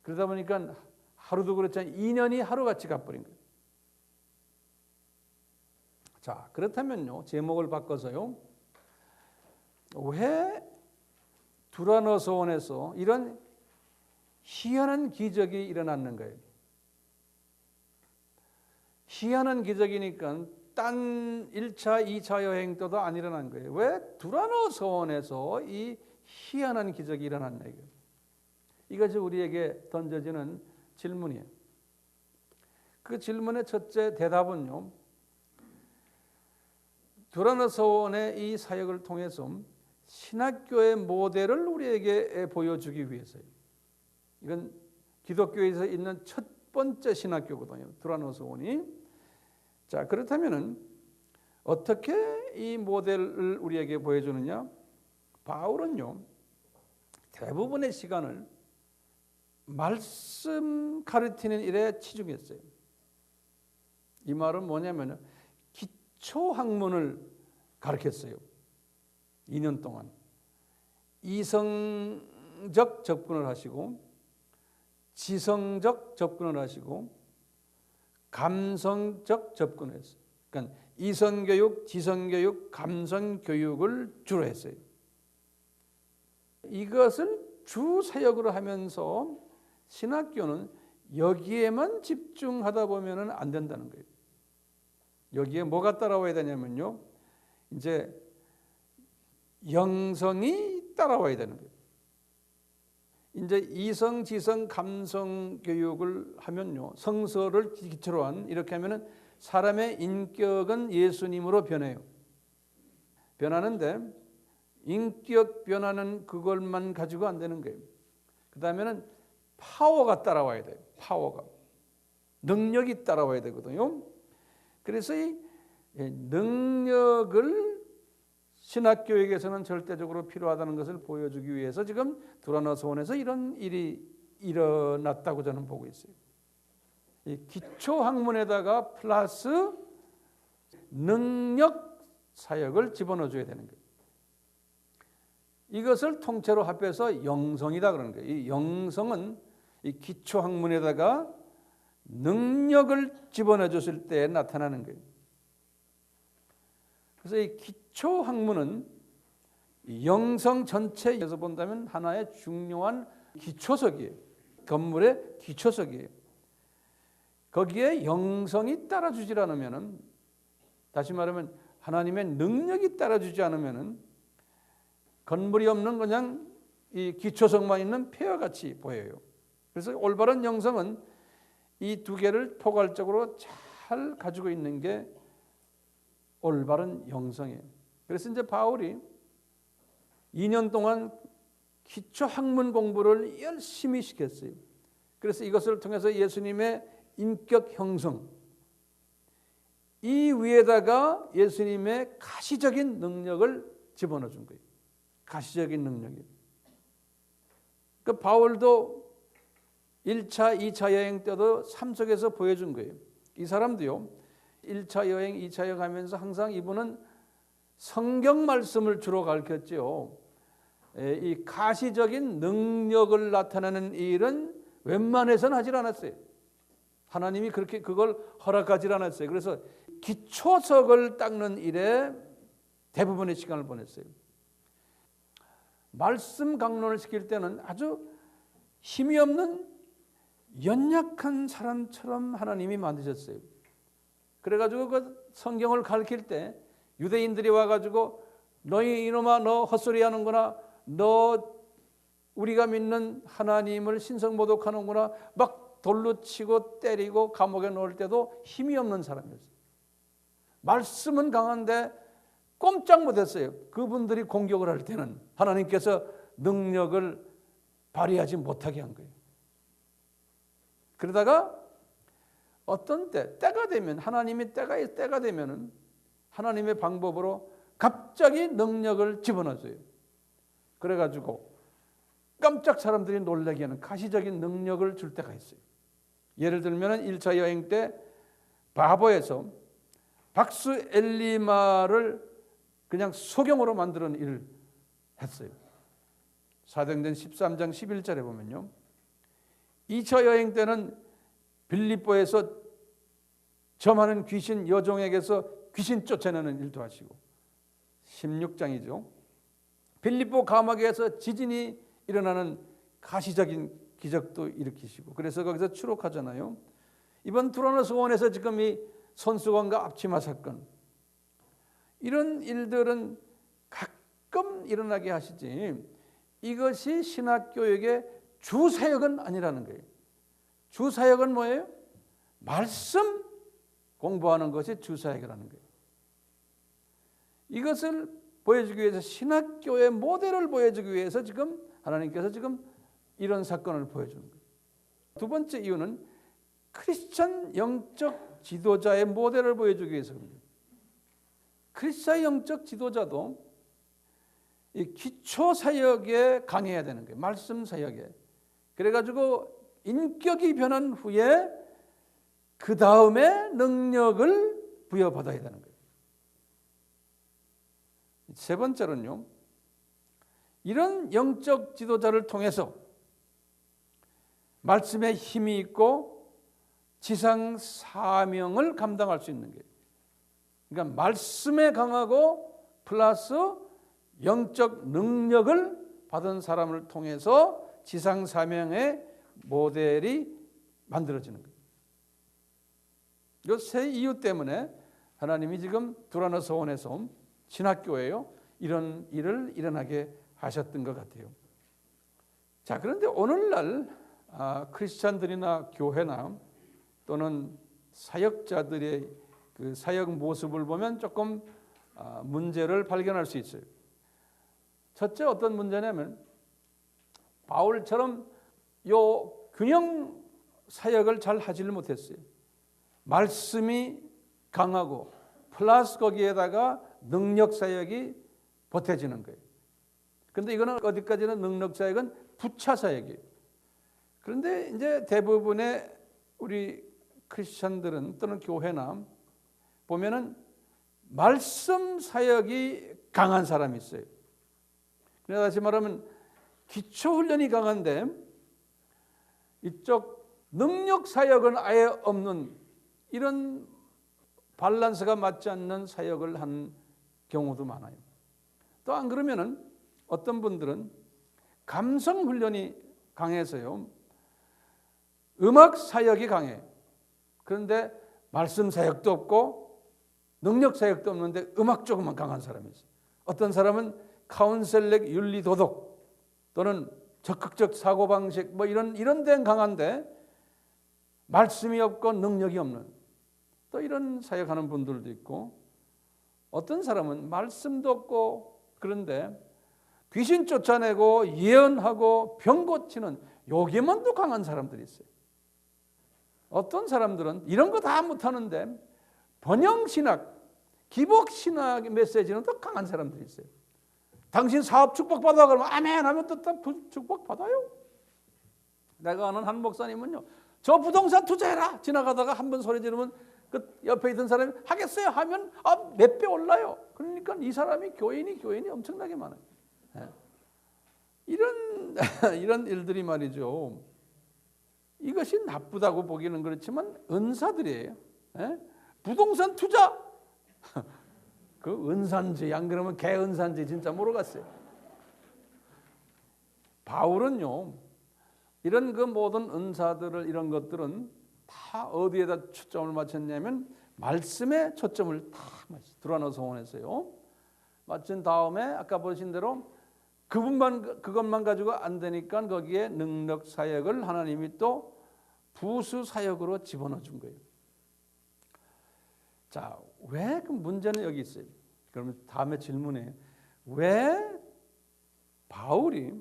그러다 보니까 하루도 그렇잖아요. 2년이 하루같이 가버린 거예요. 자, 그렇다면요, 제목을 바꿔서요, 왜 두라노 소원에서 이런 희한한 기적이 일어났는 거예요. 희한한 기적이니까 딴 1차, 2차 여행 때도 안 일어난 거예요. 왜 두라노 소원에서 이 희한한 기적이 일어났나 이거예요. 이것이 우리에게 던져지는 질문이에요. 그 질문의 첫째 대답은요, 두라노 소원의 이 사역을 통해서 신학교의 모델을 우리에게 보여주기 위해서요. 이건 기독교에서 있는 첫 번째 신학교거든요. 두라노 소원이. 자, 그렇다면은 어떻게 이 모델을 우리에게 보여주느냐? 바울은요, 대부분의 시간을 말씀 가르치는 일에 치중했어요. 이 말은 뭐냐면 기초 학문을 가르쳤어요. 2년 동안 이성적 접근을 하시고 지성적 접근을 하시고 감성적 접근을 했어요. 그러니까 이성교육, 지성교육, 감성교육을 주로 했어요. 이것을 주 사역으로 하면서 신학교는 여기에만 집중하다 보면 안 된다는 거예요. 여기에 뭐가 따라와야 되냐면요, 이제 영성이 따라와야 되는 거예요. 이제 이성, 지성, 감성 교육을 하면요, 성서를 기초로 한 이렇게 하면은 사람의 인격은 예수님으로 변해요. 변하는데 인격 변화는 그것만 가지고 안 되는 거예요. 그 다음에는 파워가 따라와야 돼요. 파워가. 능력이 따라와야 되거든요. 그래서 이 능력을 신학교육에서는 절대적으로 필요하다는 것을 보여주기 위해서 지금 두라노 소원에서 이런 일이 일어났다고 저는 보고 있어요. 이 기초 학문에다가 플러스 능력 사역을 집어넣어줘야 되는 거예요. 이것을 통째로 합해서 영성이다 그러는 거예요. 이 영성은 이 기초 학문에다가 능력을 집어넣어줬을 때 나타나는 거예요. 그래서 이 기초 학문은 영성 전체에서 본다면 하나의 중요한 기초석이에요. 건물의 기초석이에요. 거기에 영성이 따라주지 않으면, 다시 말하면 하나님의 능력이 따라주지 않으면 건물이 없는 그냥 이 기초석만 있는 폐허같이 보여요. 그래서 올바른 영성은 이 두 개를 포괄적으로 잘 가지고 있는 게 올바른 영성이에요. 그래서 이제 바울이 2년 동안 기초 학문 공부를 열심히 시켰어요. 그래서 이것을 통해서 예수님의 인격 형성, 이 위에다가 예수님의 가시적인 능력을 집어넣어 준 거예요. 가시적인 능력이. 그 바울도 1차, 2차 여행 때도 삶 속에서 보여준 거예요. 이 사람도요, 1차 여행, 2차 여행 하면서 항상 이분은 성경 말씀을 주로 가르쳤죠. 이 가시적인 능력을 나타내는 일은 웬만해서는 하질 않았어요. 하나님이 그렇게 그걸 허락하지 않았어요. 그래서 기초석을 닦는 일에 대부분의 시간을 보냈어요. 말씀 강론을 시킬 때는 아주 힘이 없는 연약한 사람처럼 하나님이 만드셨어요. 그래가지고 그 성경을 가르칠 때 유대인들이 와가지고 너희 이놈아 너 헛소리 하는구나, 너 우리가 믿는 하나님을 신성모독하는구나 막 돌로 치고 때리고 감옥에 넣을 때도 힘이 없는 사람이었어요. 말씀은 강한데 꼼짝 못했어요. 그분들이 공격을 할 때는 하나님께서 능력을 발휘하지 못하게 한 거예요. 그러다가 어떤 때가 되면 하나님이 때가 되면은 하나님의 방법으로 갑자기 능력을 집어넣어줘요. 그래가지고 깜짝 사람들이 놀라게 하는 가시적인 능력을 줄 때가 있어요. 예를 들면 1차 여행 때 바보에서 박스 엘리마를 그냥 소경으로 만드는 일을 했어요. 사도행전 13장 11절에 보면요, 2차 여행 때는 빌립보에서 저 많은 귀신 여종에게서 귀신 쫓아내는 일도 하시고, 16장이죠, 빌립보 감옥에서 지진이 일어나는 가시적인 기적도 일으키시고, 그래서 거기서 추록하잖아요. 이번 두라노 소원에서 지금 이 손수건과 앞치마 사건, 이런 일들은 가끔 일어나게 하시지 이것이 신학교육의 주사역은 아니라는 거예요. 주사역은 뭐예요? 말씀 공부하는 것이 주사역이라는 거예요. 이것을 보여주기 위해서, 신학교의 모델을 보여주기 위해서 지금 하나님께서 지금 이런 사건을 보여주는 거예요. 두 번째 이유는 크리스천 영적 지도자의 모델을 보여주기 위해서입니다. 크리스천 영적 지도자도 이 기초 사역에 강해야 되는 거예요. 말씀 사역에. 그래가지고 인격이 변한 후에 그 다음에 능력을 부여받아야 되는 거예요. 세 번째로는요, 이런 영적 지도자를 통해서 말씀에 힘이 있고 지상 사명을 감당할 수 있는 거예요. 그러니까 말씀에 강하고 플러스 영적 능력을 받은 사람을 통해서 지상 사명의 모델이 만들어지는 거예요. 이 세 이유 때문에 하나님이 지금 두라노 소원에서 신학교에요, 이런 일을 일어나게 하셨던 것 같아요. 자, 그런데 오늘날 크리스찬들이나 교회나 또는 사역자들의 그 사역 모습을 보면 조금 문제를 발견할 수 있어요. 첫째, 어떤 문제냐면 바울처럼 요 균형 사역을 잘 하지를 못했어요. 말씀이 강하고 플러스 거기에다가 능력 사역이 보태지는 거예요. 그런데 이거는 어디까지는 능력 사역은 부차 사역이에요. 그런데 이제 대부분의 우리 크리스천들은 또는 교회나 보면은 말씀 사역이 강한 사람이 있어요. 그래서 다시 말하면 기초 훈련이 강한데 이쪽 능력 사역은 아예 없는, 이런 밸런스가 맞지 않는 사역을 한 경우도 많아요. 또 안 그러면은 어떤 분들은 감성 훈련이 강해서요, 음악 사역이 강해. 그런데 말씀 사역도 없고 능력 사역도 없는데 음악 조금만 강한 사람이 있어요. 어떤 사람은 카운셀렉 윤리 도덕 또는 적극적 사고방식 뭐 이런 데는 강한데 말씀이 없고 능력이 없는, 또 이런 사역하는 분들도 있고, 어떤 사람은 말씀도 없고 그런데 귀신 쫓아내고 예언하고 병 고치는 요기만도 강한 사람들이 있어요. 어떤 사람들은 이런 거 다 못하는데 번영신학, 기복신학의 메시지는 더 강한 사람들이 있어요. 당신 사업 축복받아 그러면 아멘 하면 또 축복받아요. 내가 아는 한 목사님은요, 저 부동산 투자해라 지나가다가 한 번 소리 지르면 그 옆에 있던 사람이 하겠어요 하면 몇 배 올라요. 그러니까 이 사람이 교인이 엄청나게 많아요. 이런 일들이 말이죠, 이것이 나쁘다고 보기는 그렇지만 은사들이에요. 부동산 투자 그 은사인지 안 그러면 개은사인지 진짜 모르겠어요. 바울은요, 이런 그 모든 은사들을, 이런 것들은 다 어디에다 초점을 맞췄냐면 말씀에 초점을 다 두라노 소원했어요. 맞춘 다음에 아까 보신 대로 그것만 가지고 안 되니까 거기에 능력 사역을 하나님이 또 부수 사역으로 집어넣어 준 거예요. 자, 왜 그 문제는 여기 있어요. 그러면 다음에 질문에 왜 바울이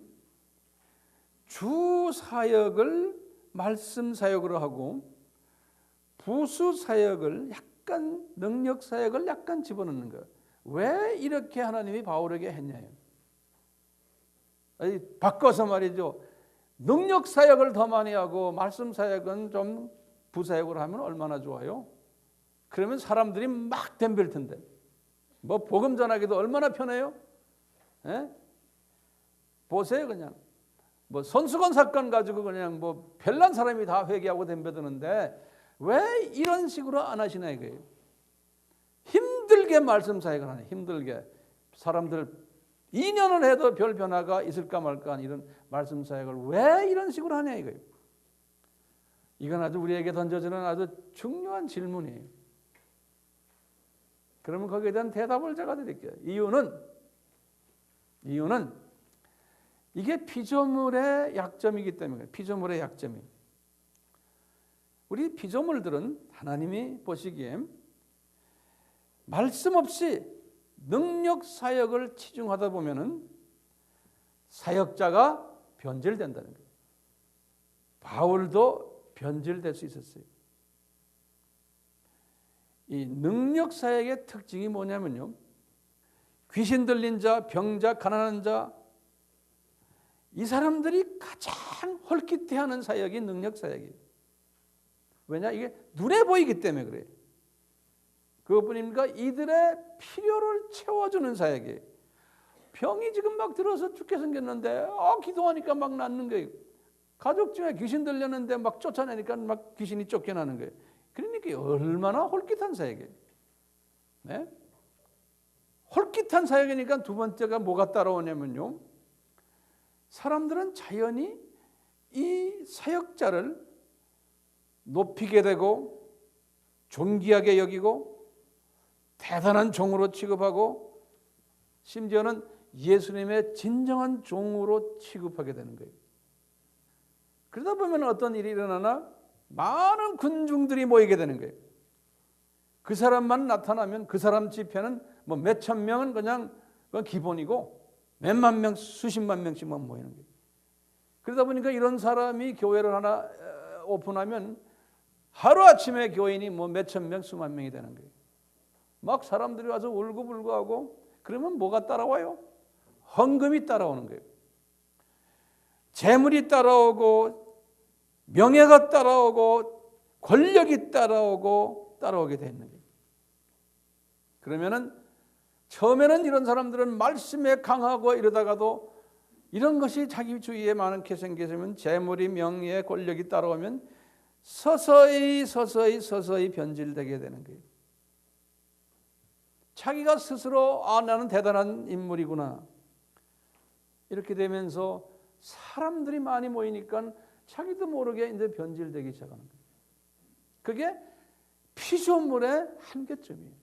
주 사역을 말씀 사역으로 하고 부수 사역을 약간 능력 사역을 약간 집어넣는 거예요. 왜 이렇게 하나님이 바울에게 했냐요. 바꿔서 말이죠. 능력 사역을 더 많이 하고 말씀 사역은 좀 부사역으로 하면 얼마나 좋아요. 그러면 사람들이 막 덤빌 텐데 뭐 복음 전하기도 얼마나 편해요? 예? 보세요. 그냥 뭐 손수건 사건 가지고 그냥 뭐 별난 사람이 다 회개하고 덤벼드는데 왜 이런 식으로 안 하시나 이거예요. 힘들게 말씀 사역을 하네. 힘들게 사람들 2년을 해도 별 변화가 있을까 말까 하는 이런 말씀 사역을 왜 이런 식으로 하냐 이거예요. 이건 아주 우리에게 던져지는 아주 중요한 질문이에요. 그러면 거기에 대한 대답을 제가 드릴게요. 이유는 이게 피조물의 약점이기 때문에 피조물의 약점이. 우리 피조물들은 하나님이 보시기에 말씀 없이 능력 사역을 치중하다 보면은 사역자가 변질된다는 거예요. 바울도 변질될 수 있었어요. 이 능력 사역의 특징이 뭐냐면요. 귀신 들린 자, 병자, 가난한 자, 이 사람들이 가장 헐깃해하는 사역이 능력 사역이에요. 왜냐? 이게 눈에 보이기 때문에 그래요. 그것뿐입니까? 이들의 필요를 채워주는 사역이에요. 병이 지금 막 들어서 죽게 생겼는데 기도하니까 막 낫는 거예요. 가족 중에 귀신 들렸는데 막 쫓아내니까 막 귀신이 쫓겨나는 거예요. 그러니까 얼마나 홀깃한 사역이에요. 네? 홀깃한 사역이니까 두 번째가 뭐가 따라오냐면요. 사람들은 자연히 이 사역자를 높이게 되고 존귀하게 여기고 대단한 종으로 취급하고 심지어는 예수님의 진정한 종으로 취급하게 되는 거예요. 그러다 보면 어떤 일이 일어나나 많은 군중들이 모이게 되는 거예요. 그 사람만 나타나면 그 사람 집회는 뭐 몇천 명은 그냥 기본이고 몇만 명, 수십만 명씩만 모이는 거예요. 그러다 보니까 이런 사람이 교회를 하나 오픈하면 하루아침에 교인이 뭐 몇천 명, 수만 명이 되는 거예요. 막 사람들이 와서 울고불고 하고 그러면 뭐가 따라와요? 헌금이 따라오는 거예요. 재물이 따라오고 명예가 따라오고 권력이 따라오게 돼 있는 거예요. 그러면은 처음에는 이런 사람들은 말씀에 강하고 이러다가도 이런 것이 자기 주위에 많게 생기면 재물이 명예 권력이 따라오면 서서히 변질되게 되는 거예요. 자기가 스스로 나는 대단한 인물이구나 이렇게 되면서 사람들이 많이 모이니까 자기도 모르게 이제 변질되기 시작하는 거예요. 그게 피조물의 한계점이에요.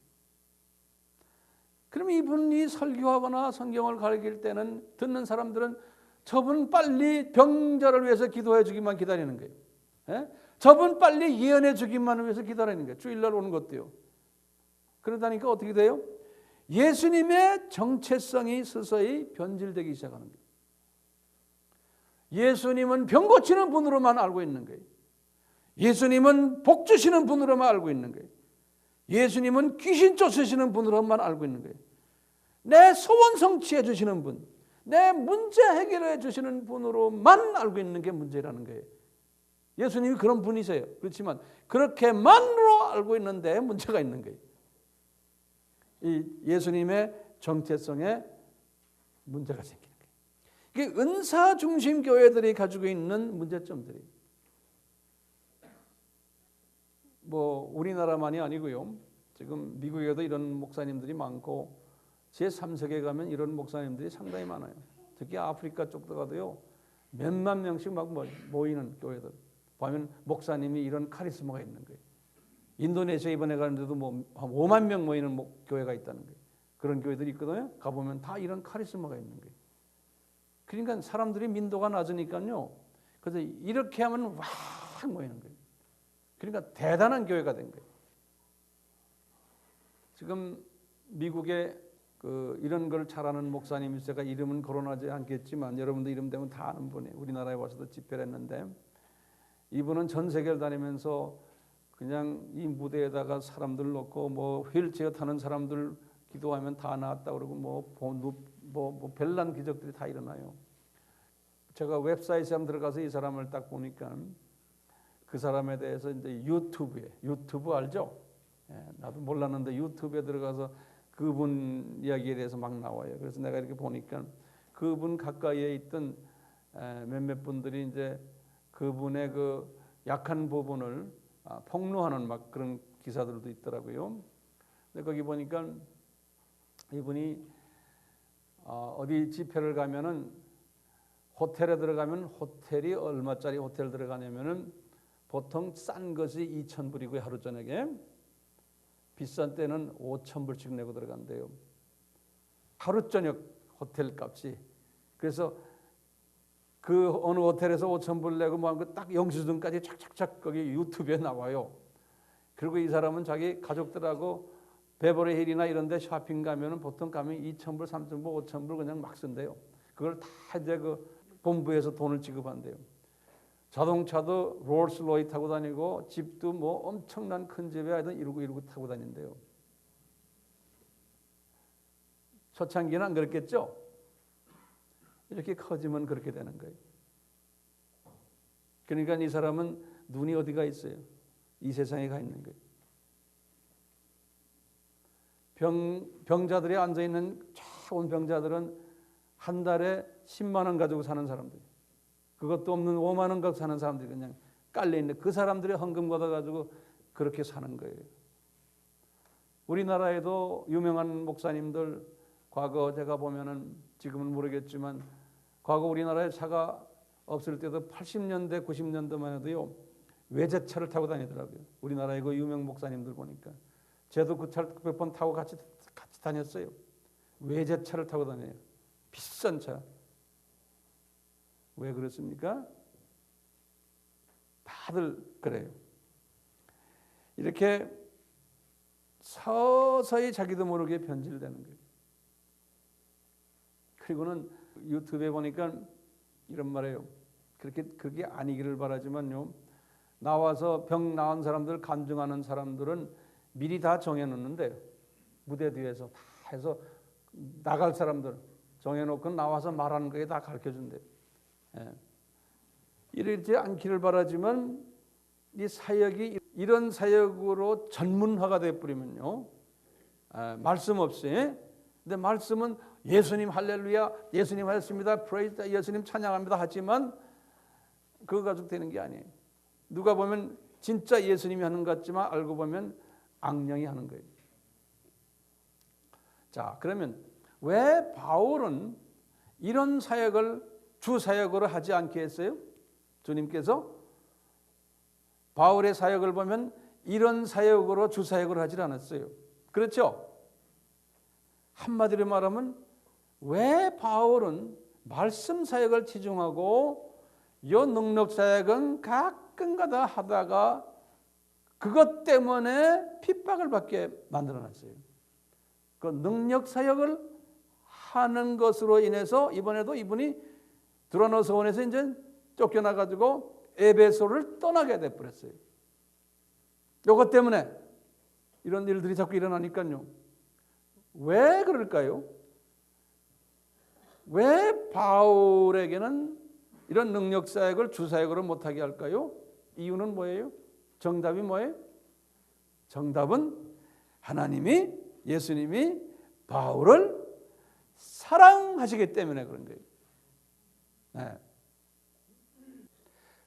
그러면 이분이 설교하거나 성경을 가르칠 때는 듣는 사람들은 저분 빨리 병자를 위해서 기도해 주기만 기다리는 거예요. 예? 저분 빨리 예언해 주기만 위해서 기다리는 거예요. 주일날 오는 것도요. 그러다니까 어떻게 돼요? 예수님의 정체성이 서서히 변질되기 시작하는 거예요. 예수님은 병 고치는 분으로만 알고 있는 거예요. 예수님은 복 주시는 분으로만 알고 있는 거예요. 예수님은 귀신 쫓으시는 분으로만 알고 있는 거예요. 내 소원 성취해 주시는 분, 내 문제 해결해 주시는 분으로만 알고 있는 게 문제라는 거예요. 예수님이 그런 분이세요. 그렇지만 그렇게만으로 알고 있는데 문제가 있는 거예요. 이 예수님의 정체성에 문제가 생기는 거예요. 이게 은사 중심 교회들이 가지고 있는 문제점들이 뭐 우리나라만이 아니고요. 지금 미국에도 이런 목사님들이 많고 제3세계에 가면 이런 목사님들이 상당히 많아요. 특히 아프리카 쪽도 가도요. 몇만 명씩 막 모이는 교회들 보면 목사님이 이런 카리스마가 있는 거예요. 인도네시아 이번에 가는데도 뭐 한 5만 명 모이는 교회가 있다는 거예요. 그런 교회들이 있거든요. 가보면 다 이런 카리스마가 있는 거예요. 그러니까 사람들이 민도가 낮으니까요. 그래서 이렇게 하면 확 모이는 거예요. 그러니까 대단한 교회가 된 거예요. 지금 미국에 이런 걸 잘하는 목사님이 제가 이름은 거론하지 않겠지만 여러분도 이름 되면 다 아는 분이에요. 우리나라에 와서도 집회를 했는데 이분은 전 세계를 다니면서 그냥 이 무대에다가 사람들 놓고 뭐 휠체어 타는 사람들 기도하면 다 나았다 그러고 뭐 별난 기적들이 다 일어나요. 제가 웹사이트에 한번 들어가서 이 사람을 딱 보니까 그 사람에 대해서 이제 유튜브 알죠? 나도 몰랐는데 유튜브에 들어가서 그분 이야기에 대해서 막 나와요. 그래서 내가 이렇게 보니까 그분 가까이에 있던 몇몇 분들이 이제 그분의 그 약한 부분을 폭로하는 막 그런 기사들도 있더라고요. 근데 거기 보니까 이분이 어디 집회를 가면은 호텔에 들어가면 호텔이 얼마짜리 호텔 들어가냐면은 보통 싼 것이 2,000불이고요. 하루 저녁에 비싼 때는 5,000불씩 내고 들어간대요. 하루 저녁 호텔 값이. 그래서 그 어느 호텔에서 5,000불 내고 뭐 딱 영수증까지 착착착 거기 유튜브에 나와요. 그리고 이 사람은 자기 가족들하고 베버리 힐이나 이런 데 쇼핑 가면은 보통 가면 2,000불, 3,000불, 5,000불 그냥 막 쓴대요. 그걸 다 이제 그 본부에서 돈을 지급한대요. 자동차도 롤스로이 타고 다니고 집도 뭐 엄청난 큰 집에 하여튼 이러고 타고 다닌대요. 초창기는 안 그랬겠죠? 이렇게 커지면 그렇게 되는 거예요. 그러니까 이 사람은 눈이 어디가 있어요? 이 세상에 가 있는 거예요. 병자들이 앉아있는 좋은 병자들은 한 달에 10만 원 가지고 사는 사람들, 그것도 없는 5만 원 갖고 사는 사람들이 그냥 깔려있는 그 사람들의 헌금 걷어가지고 그렇게 사는 거예요. 우리나라에도 유명한 목사님들, 과거 제가 보면은 지금은 모르겠지만 과거 우리나라에 차가 없을 때도 80년대 90년대만 해도요 외제차를 타고 다니더라고요. 우리나라의 그 유명 목사님들 보니까 저도 그 차를 몇 번 타고 같이 다녔어요. 외제차를 타고 다녀요. 비싼 차. 왜 그렇습니까? 다들 그래요. 이렇게 서서히 자기도 모르게 변질되는 거예요. 그리고는 유튜브에 보니까 이런 말이에요. 그게 아니기를 바라지만요. 나와서 병 나은 사람들 간증하는 사람들은 미리 다 정해놓는데 무대 뒤에서 다 해서 나갈 사람들 정해놓고 나와서 말하는 거에 다 가르쳐준대요. 이러지 않기를 바라지만 이 사역이 이런 사역으로 전문화가 되어버리면요. 말씀 없이. 근데 말씀은 예수님 할렐루야, 예수님 하였습니다, 프레이즈, 예수님 찬양합니다 하지만 그거 가지고 되는 게 아니에요. 누가 보면 진짜 예수님이 하는 것 같지만 알고 보면 악령이 하는 거예요. 자, 그러면 왜 바울은 이런 사역을 주 사역으로 하지 않게 했어요? 주님께서 바울의 사역을 보면 이런 사역으로 주 사역을 하지 않았어요. 그렇죠? 한마디로 말하면 왜 바울은 말씀 사역을 치중하고 요 능력 사역은 가끔가다 하다가 그것 때문에 핍박을 받게 만들어놨어요. 그 능력 사역을 하는 것으로 인해서 이번에도 이분이 드로노스원에서 이제 쫓겨나가지고 에베소를 떠나게 돼버렸어요. 이것 때문에 이런 일들이 자꾸 일어나니까요. 왜 그럴까요? 왜 바울에게는 이런 능력 사역을 주 사역으로 못하게 할까요? 이유는 뭐예요? 정답이 뭐예요? 정답은 하나님이, 예수님이 바울을 사랑하시기 때문에 그런 거예요. 네.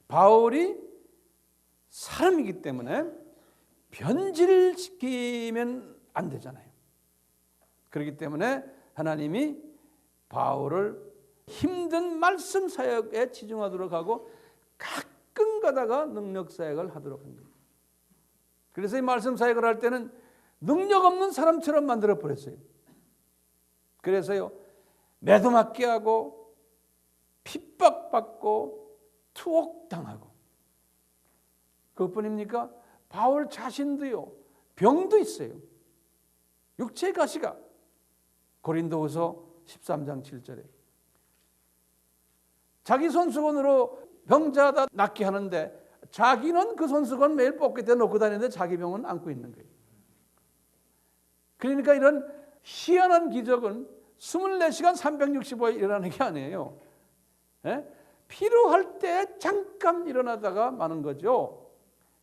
바울이 사람이기 때문에 변질시키면 안 되잖아요. 그렇기 때문에 하나님이 바울을 힘든 말씀 사역에 치중하도록 하고 가끔 가다가 능력 사역을 하도록 한 거예요. 그래서 이 말씀 사역을 할 때는 능력 없는 사람처럼 만들어 버렸어요. 그래서요 매도맞게 하고 핍박받고 투옥당하고 그것뿐입니까? 바울 자신도요 병도 있어요. 육체의 가시가 고린도후서 13장 7절에 자기 손수건으로 병자다 낫게 하는데 자기는 그 손수건 매일 뽀개때 놓고 다니는데 자기 병은 안고 있는 거예요. 그러니까 이런 희한한 기적은 24시간 365일 일어나는 게 아니에요. 필요할 때 잠깐 일어나다가 마는 거죠.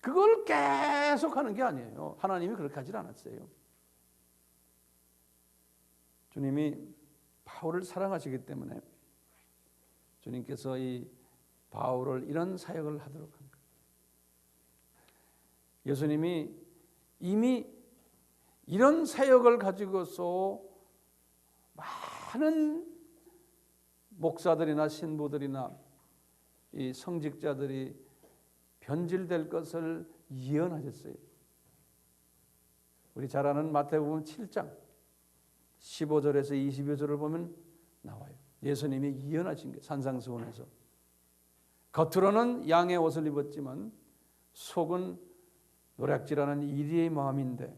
그걸 계속 하는 게 아니에요. 하나님이 그렇게 하질 않았어요. 주님이 바울을 사랑하시기 때문에 주님께서 이 바울을 이런 사역을 하도록 한 거예요. 예수님이 이미 이런 사역을 가지고서 많은 목사들이나 신부들이나 이 성직자들이 변질될 것을 예언하셨어요. 우리 잘 아는 마태복음 7장 15절에서 22절을 보면 나와요. 예수님이 예언하신 게 산상수훈에서 겉으로는 양의 옷을 입었지만 속은 노략질하는 이리의 마음인데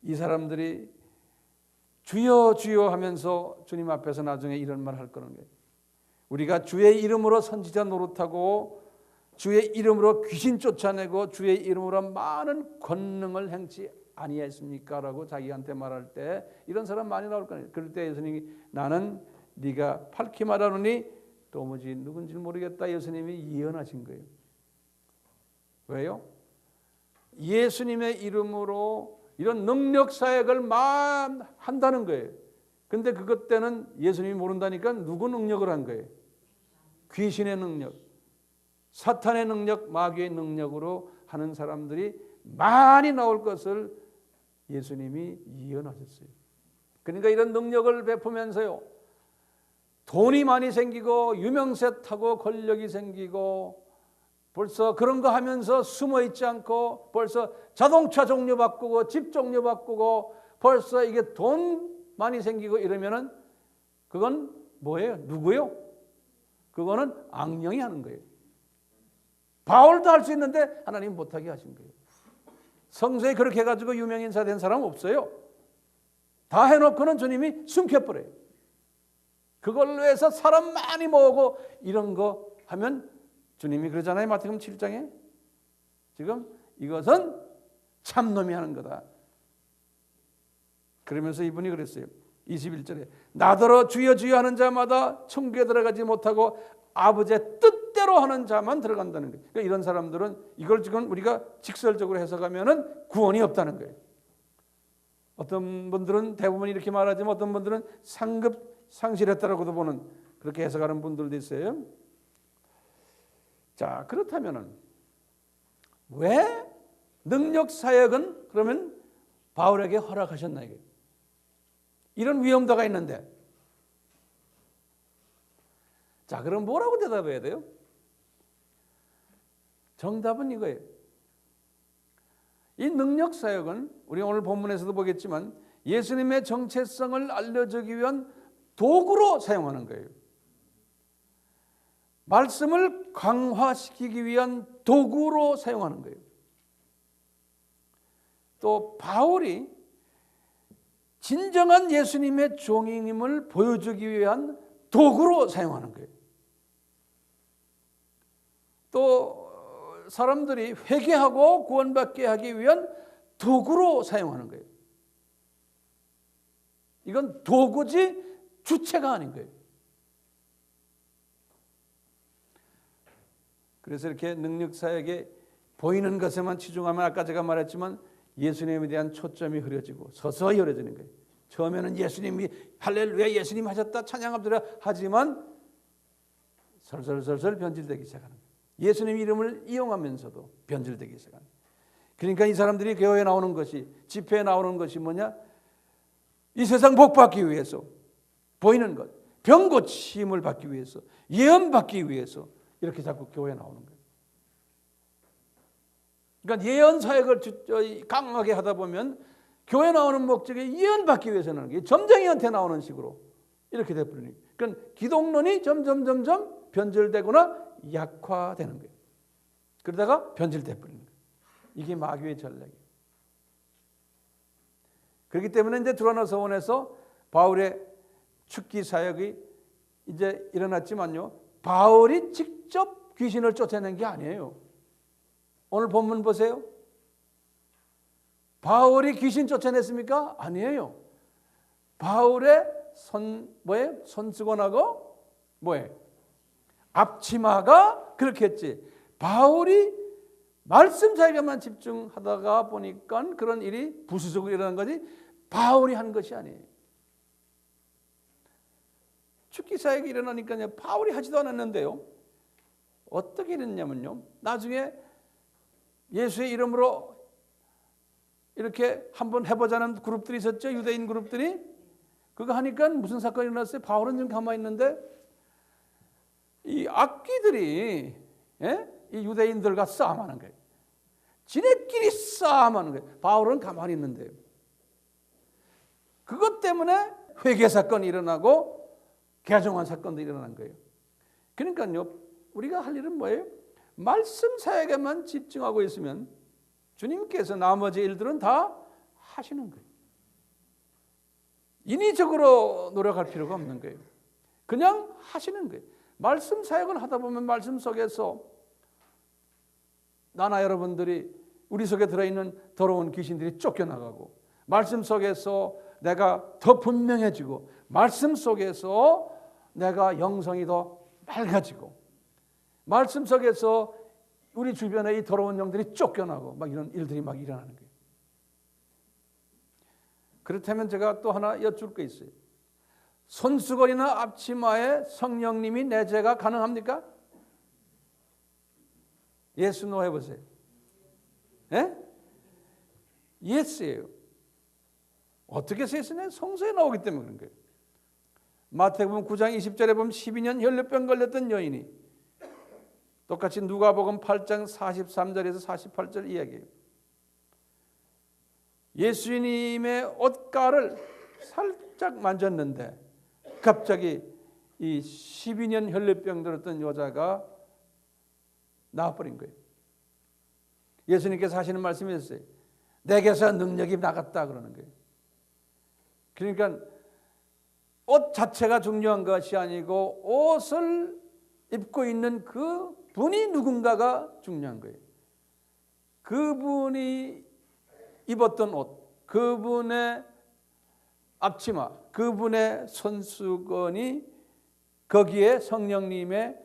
이 사람들이 주여 주여 하면서 주님 앞에서 나중에 이런 말 할 거는 거예요. 우리가 주의 이름으로 선지자 노릇하고 주의 이름으로 귀신 쫓아내고 주의 이름으로 많은 권능을 행치 아니했습니까? 라고 자기한테 말할 때 이런 사람 많이 나올 거예요. 그럴 때 예수님이 나는 네가 밝히 말하노니 도무지 누군지 모르겠다. 예수님이 예언하신 거예요. 왜요? 예수님의 이름으로 이런 능력 사역을 한다는 거예요. 근데 그것 때는 예수님이 모른다니까 누구 능력을 한 거예요? 귀신의 능력, 사탄의 능력, 마귀의 능력으로 하는 사람들이 많이 나올 것을 예수님이 예언하셨어요. 그러니까 이런 능력을 베푸면서요, 돈이 많이 생기고 유명세 타고 권력이 생기고 벌써 그런 거 하면서 숨어 있지 않고 벌써 자동차 종류 바꾸고 집 종류 바꾸고 벌써 이게 돈 많이 생기고 이러면은 그건 뭐예요? 누구요? 그거는 악령이 하는 거예요. 바울도 할 수 있는데 하나님 못하게 하신 거예요. 성서에 그렇게 해가지고 유명인사 된 사람 없어요. 다 해놓고는 주님이 숨겨버려요. 그걸로 해서 사람 많이 모으고 이런 거 하면 주님이 그러잖아요. 마태복음 7장에 지금 이것은 참놈이 하는 거다. 그러면서 이분이 그랬어요. 21절에 나더러 주여 주여 하는 자마다 천국에 들어가지 못하고 아버지의 뜻대로 하는 자만 들어간다는 거예요. 그러니까 이런 사람들은 이걸 지금 우리가 직설적으로 해석하면은 구원이 없다는 거예요. 어떤 분들은 대부분 이렇게 말하지만 어떤 분들은 상급 상실했다라고도 보는 그렇게 해석하는 분들도 있어요. 자, 그렇다면은 왜 능력 사역은 그러면 바울에게 허락하셨나 이게? 이런 위험도가 있는데. 자, 그럼 뭐라고 대답해야 돼요? 정답은 이거예요. 이 능력 사역은 우리 오늘 본문에서도 보겠지만 예수님의 정체성을 알려주기 위한 도구로 사용하는 거예요. 말씀을 강화시키기 위한 도구로 사용하는 거예요. 또 바울이 진정한 예수님의 종임을 보여주기 위한 도구로 사용하는 거예요. 또 사람들이 회개하고 구원받게 하기 위한 도구로 사용하는 거예요. 이건 도구지 주체가 아닌 거예요. 그래서 이렇게 능력사역에 보이는 것에만 치중하면 아까 제가 말했지만 예수님에 대한 초점이 흐려지고 서서히 흐려지는 거예요. 처음에는 예수님이 할렐루야 예수님 하셨다 찬양합니다 하지만 설설설설 변질되기 시작하는 거예요. 예수님 이름을 이용하면서도 변질되기 시작하는 거예요. 그러니까 이 사람들이 교회에 나오는 것이 집회에 나오는 것이 뭐냐? 이 세상 복 받기 위해서 보이는 것, 병 고침을 받기 위해서 예언 받기 위해서 이렇게 자꾸 교회에 나오는 거예요. 그러니까 예언 사역을 강하게 하다 보면 교회 나오는 목적이 예언 받기 위해서는 게 점쟁이한테 나오는 식으로 이렇게 돼버리는 거예요. 그러니까 기독론이 점점 변질되거나 약화되는 거예요. 그러다가 변질돼 버리는 거예요. 이게 마귀의 전략이에요. 그렇기 때문에 이제 두라노 서원에서 바울의 축기 사역이 이제 일어났지만요. 바울이 직접 귀신을 쫓아낸 게 아니에요. 오늘 본문 보세요. 바울이 귀신 쫓아냈습니까? 아니에요. 바울의 손수건하고 뭐예요? 앞치마가 그렇게 했지. 바울이 말씀 사역에만 집중하다가 보니까 그런 일이 부수적으로 일어난 거지 바울이 한 것이 아니에요. 죽기 사역이 일어나니까요, 바울이 하지도 않았는데요. 어떻게 됐냐면요, 나중에 예수의 이름으로 이렇게 한번 해보자는 그룹들이 있었죠. 유대인 그룹들이. 그거 하니까 무슨 사건이 일어났어요? 바울은 좀 가만히 있는데 이 악귀들이 이 유대인들과 싸움하는 거예요. 지네끼리 싸움하는 거예요. 바울은 가만히 있는데요. 그것 때문에 회개 사건이 일어나고 개종한 사건도 일어난 거예요. 그러니까요, 우리가 할 일은 뭐예요? 말씀 사역에만 집중하고 있으면 주님께서 나머지 일들은 다 하시는 거예요. 인위적으로 노력할 필요가 없는 거예요. 그냥 하시는 거예요. 말씀 사역을 하다 보면 말씀 속에서 나나 여러분들이 우리 속에 들어있는 더러운 귀신들이 쫓겨나가고, 말씀 속에서 내가 더 분명해지고, 말씀 속에서 내가 영성이 더 맑아지고, 말씀 속에서 우리 주변에 이 더러운 영들이 쫓겨나고 막 이런 일들이 막 일어나는 거예요. 그렇다면 제가 또 하나 여쭐 게 있어요. 손수건이나 앞치마에 성령님이 내재가 가능합니까? 예스 노 해보세요. 예? 예스예요. 어떻게 세스네? 성서에 나오기 때문에 그런 거예요. 마태복음 9장 20절에 보면 12년 혈류병 걸렸던 여인이, 똑같이 누가복음 8장 43절에서 48절 이야기예요. 예수님의 옷가를 살짝 만졌는데 갑자기 이 12년 혈류병 들었던 여자가 나와버린 거예요. 예수님께서 하시는 말씀이었어요. 내게서 능력이 나갔다 그러는 거예요. 그러니까 옷 자체가 중요한 것이 아니고 옷을 입고 있는 그 분이 누군가가 중요한 거예요. 그분이 입었던 옷, 그분의 앞치마, 그분의 손수건이 거기에 성령님의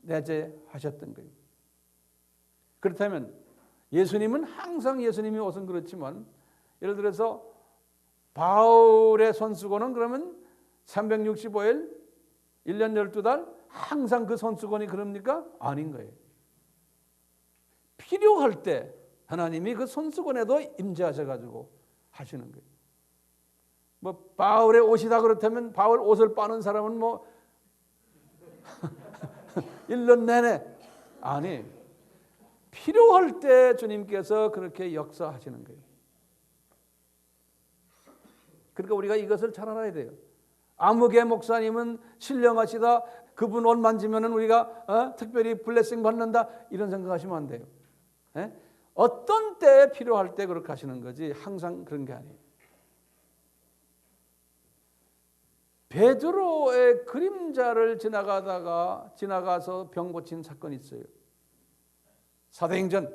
내재하셨던 거예요. 그렇다면 예수님은 항상 예수님이 옷은 그렇지만, 예를 들어서 바울의 손수건은 그러면 365일 1년 12달 항상 그 손수건이 그럽니까? 아닌 거예요. 필요할 때 하나님이 그 손수건에도 임재하셔가지고 하시는 거예요. 뭐 바울의 옷이다 그렇다면 바울 옷을 빠는 사람은 뭐 1년 내내 아니, 필요할 때 주님께서 그렇게 역사하시는 거예요. 그러니까 우리가 이것을 잘 알아야 돼요. 아무개 목사님은 신령하시다, 그분 옷 만지면은 우리가 특별히 블레싱 받는다, 이런 생각하시면 안 돼요. 에? 어떤 때에 필요할 때 그렇게 하시는 거지 항상 그런 게 아니에요. 베드로의 그림자를 지나가서 병 고친 사건이 있어요. 사도행전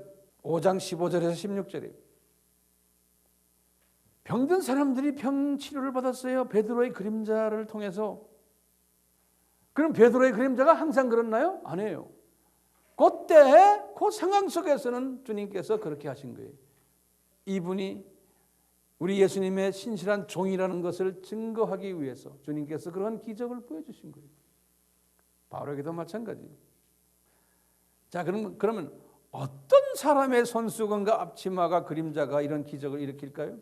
5장 15절에서 16절이에요. 병든 사람들이 병 치료를 받았어요. 베드로의 그림자를 통해서. 그럼 베드로의 그림자가 항상 그렇나요? 아니에요. 그때 그 상황 속에서는 주님께서 그렇게 하신 거예요. 이분이 우리 예수님의 신실한 종이라는 것을 증거하기 위해서 주님께서 그런 기적을 보여주신 거예요. 바울에게도 마찬가지예요. 자, 그러면 어떤 사람의 손수건과 앞치마가 그림자가 이런 기적을 일으킬까요?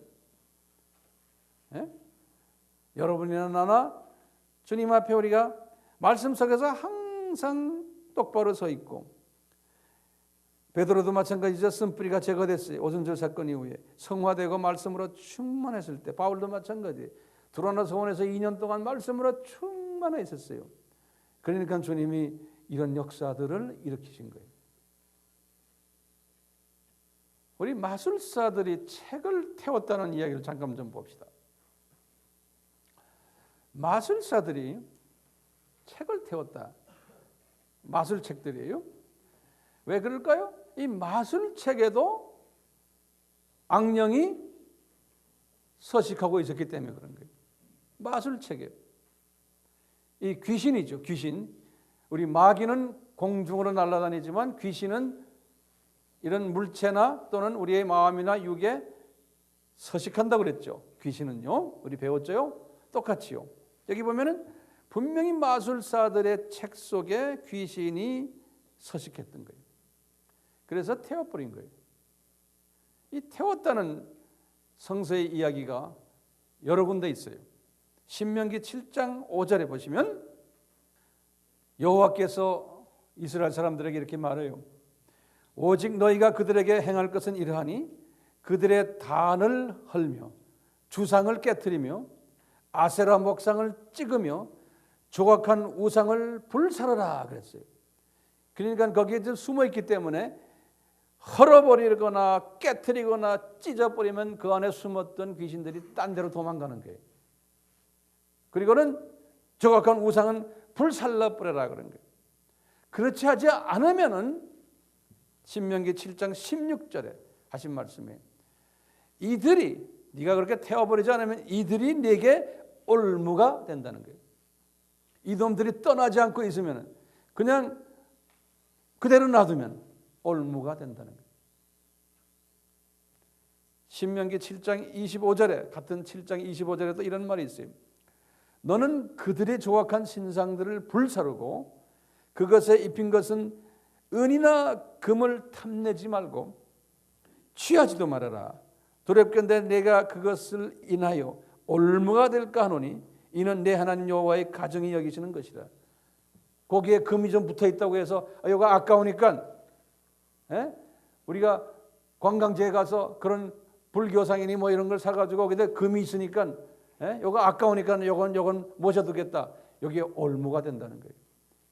예? 여러분이나 나나 주님 앞에 우리가 말씀 속에서 항상 똑바로 서 있고, 베드로도 마찬가지죠. 쓴뿌리가 제거됐어요. 오순절 사건 이후에 성화되고 말씀으로 충만했을 때, 바울도 마찬가지예요. 드로나 소원에서 2년 동안 말씀으로 충만해 있었어요. 그러니까 주님이 이런 역사들을 일으키신 거예요. 우리 마술사들이 책을 태웠다는 이야기를 잠깐 좀 봅시다. 마술사들이 책을 태웠다. 마술책들이에요. 왜 그럴까요? 이 마술책에도 악령이 서식하고 있었기 때문에 그런 거예요. 마술책에 이 귀신이죠. 귀신. 우리 마귀는 공중으로 날아다니지만 귀신은 이런 물체나 또는 우리의 마음이나 육에 서식한다고 그랬죠. 귀신은요. 우리 배웠죠? 똑같이요. 여기 보면은 분명히 마술사들의 책 속에 귀신이 서식했던 거예요. 그래서 태워버린 거예요. 이 태웠다는 성서의 이야기가 여러 군데 있어요. 신명기 7장 5절에 보시면 여호와께서 이스라엘 사람들에게 이렇게 말해요. 오직 너희가 그들에게 행할 것은 이러하니 그들의 단을 헐며 주상을 깨뜨리며 아세라 목상을 찍으며 조각한 우상을 불사르라 그랬어요. 그러니까 거기에 숨어 있기 때문에 헐어버리거나 깨뜨리거나 찢어버리면 그 안에 숨었던 귀신들이 딴 데로 도망가는 거예요. 그리고는 조각한 우상은 불살라버려라 그런 거예요. 그렇지 하지 않으면은 신명기 7장 16절에 하신 말씀이에요. 이들이 네가 그렇게 태워버리지 않으면 이들이 네게 올무가 된다는 거예요. 이놈들이 떠나지 않고 있으면 그냥 그대로 놔두면 올무가 된다는 거예요. 신명기 7장 25절에 같은 7장 25절에도 이런 말이 있어요. 너는 그들의 조각한 신상들을 불사르고 그것에 입힌 것은 은이나 금을 탐내지 말고 취하지도 말아라. 두렵건대 내가 그것을 인하여 올무가 될까 하노니 이는 내 하나님 여호와의 가정이 여기시는 것이라. 거기에 금이 좀 붙어 있다고 해서 이거 아까우니까 우리가 관광지에 가서 그런 불교상이니 뭐 이런 걸 사가지고 거기다 금이 있으니까 이거 아까우니까 요건 모셔두겠다. 여기에 올무가 된다는 거예요.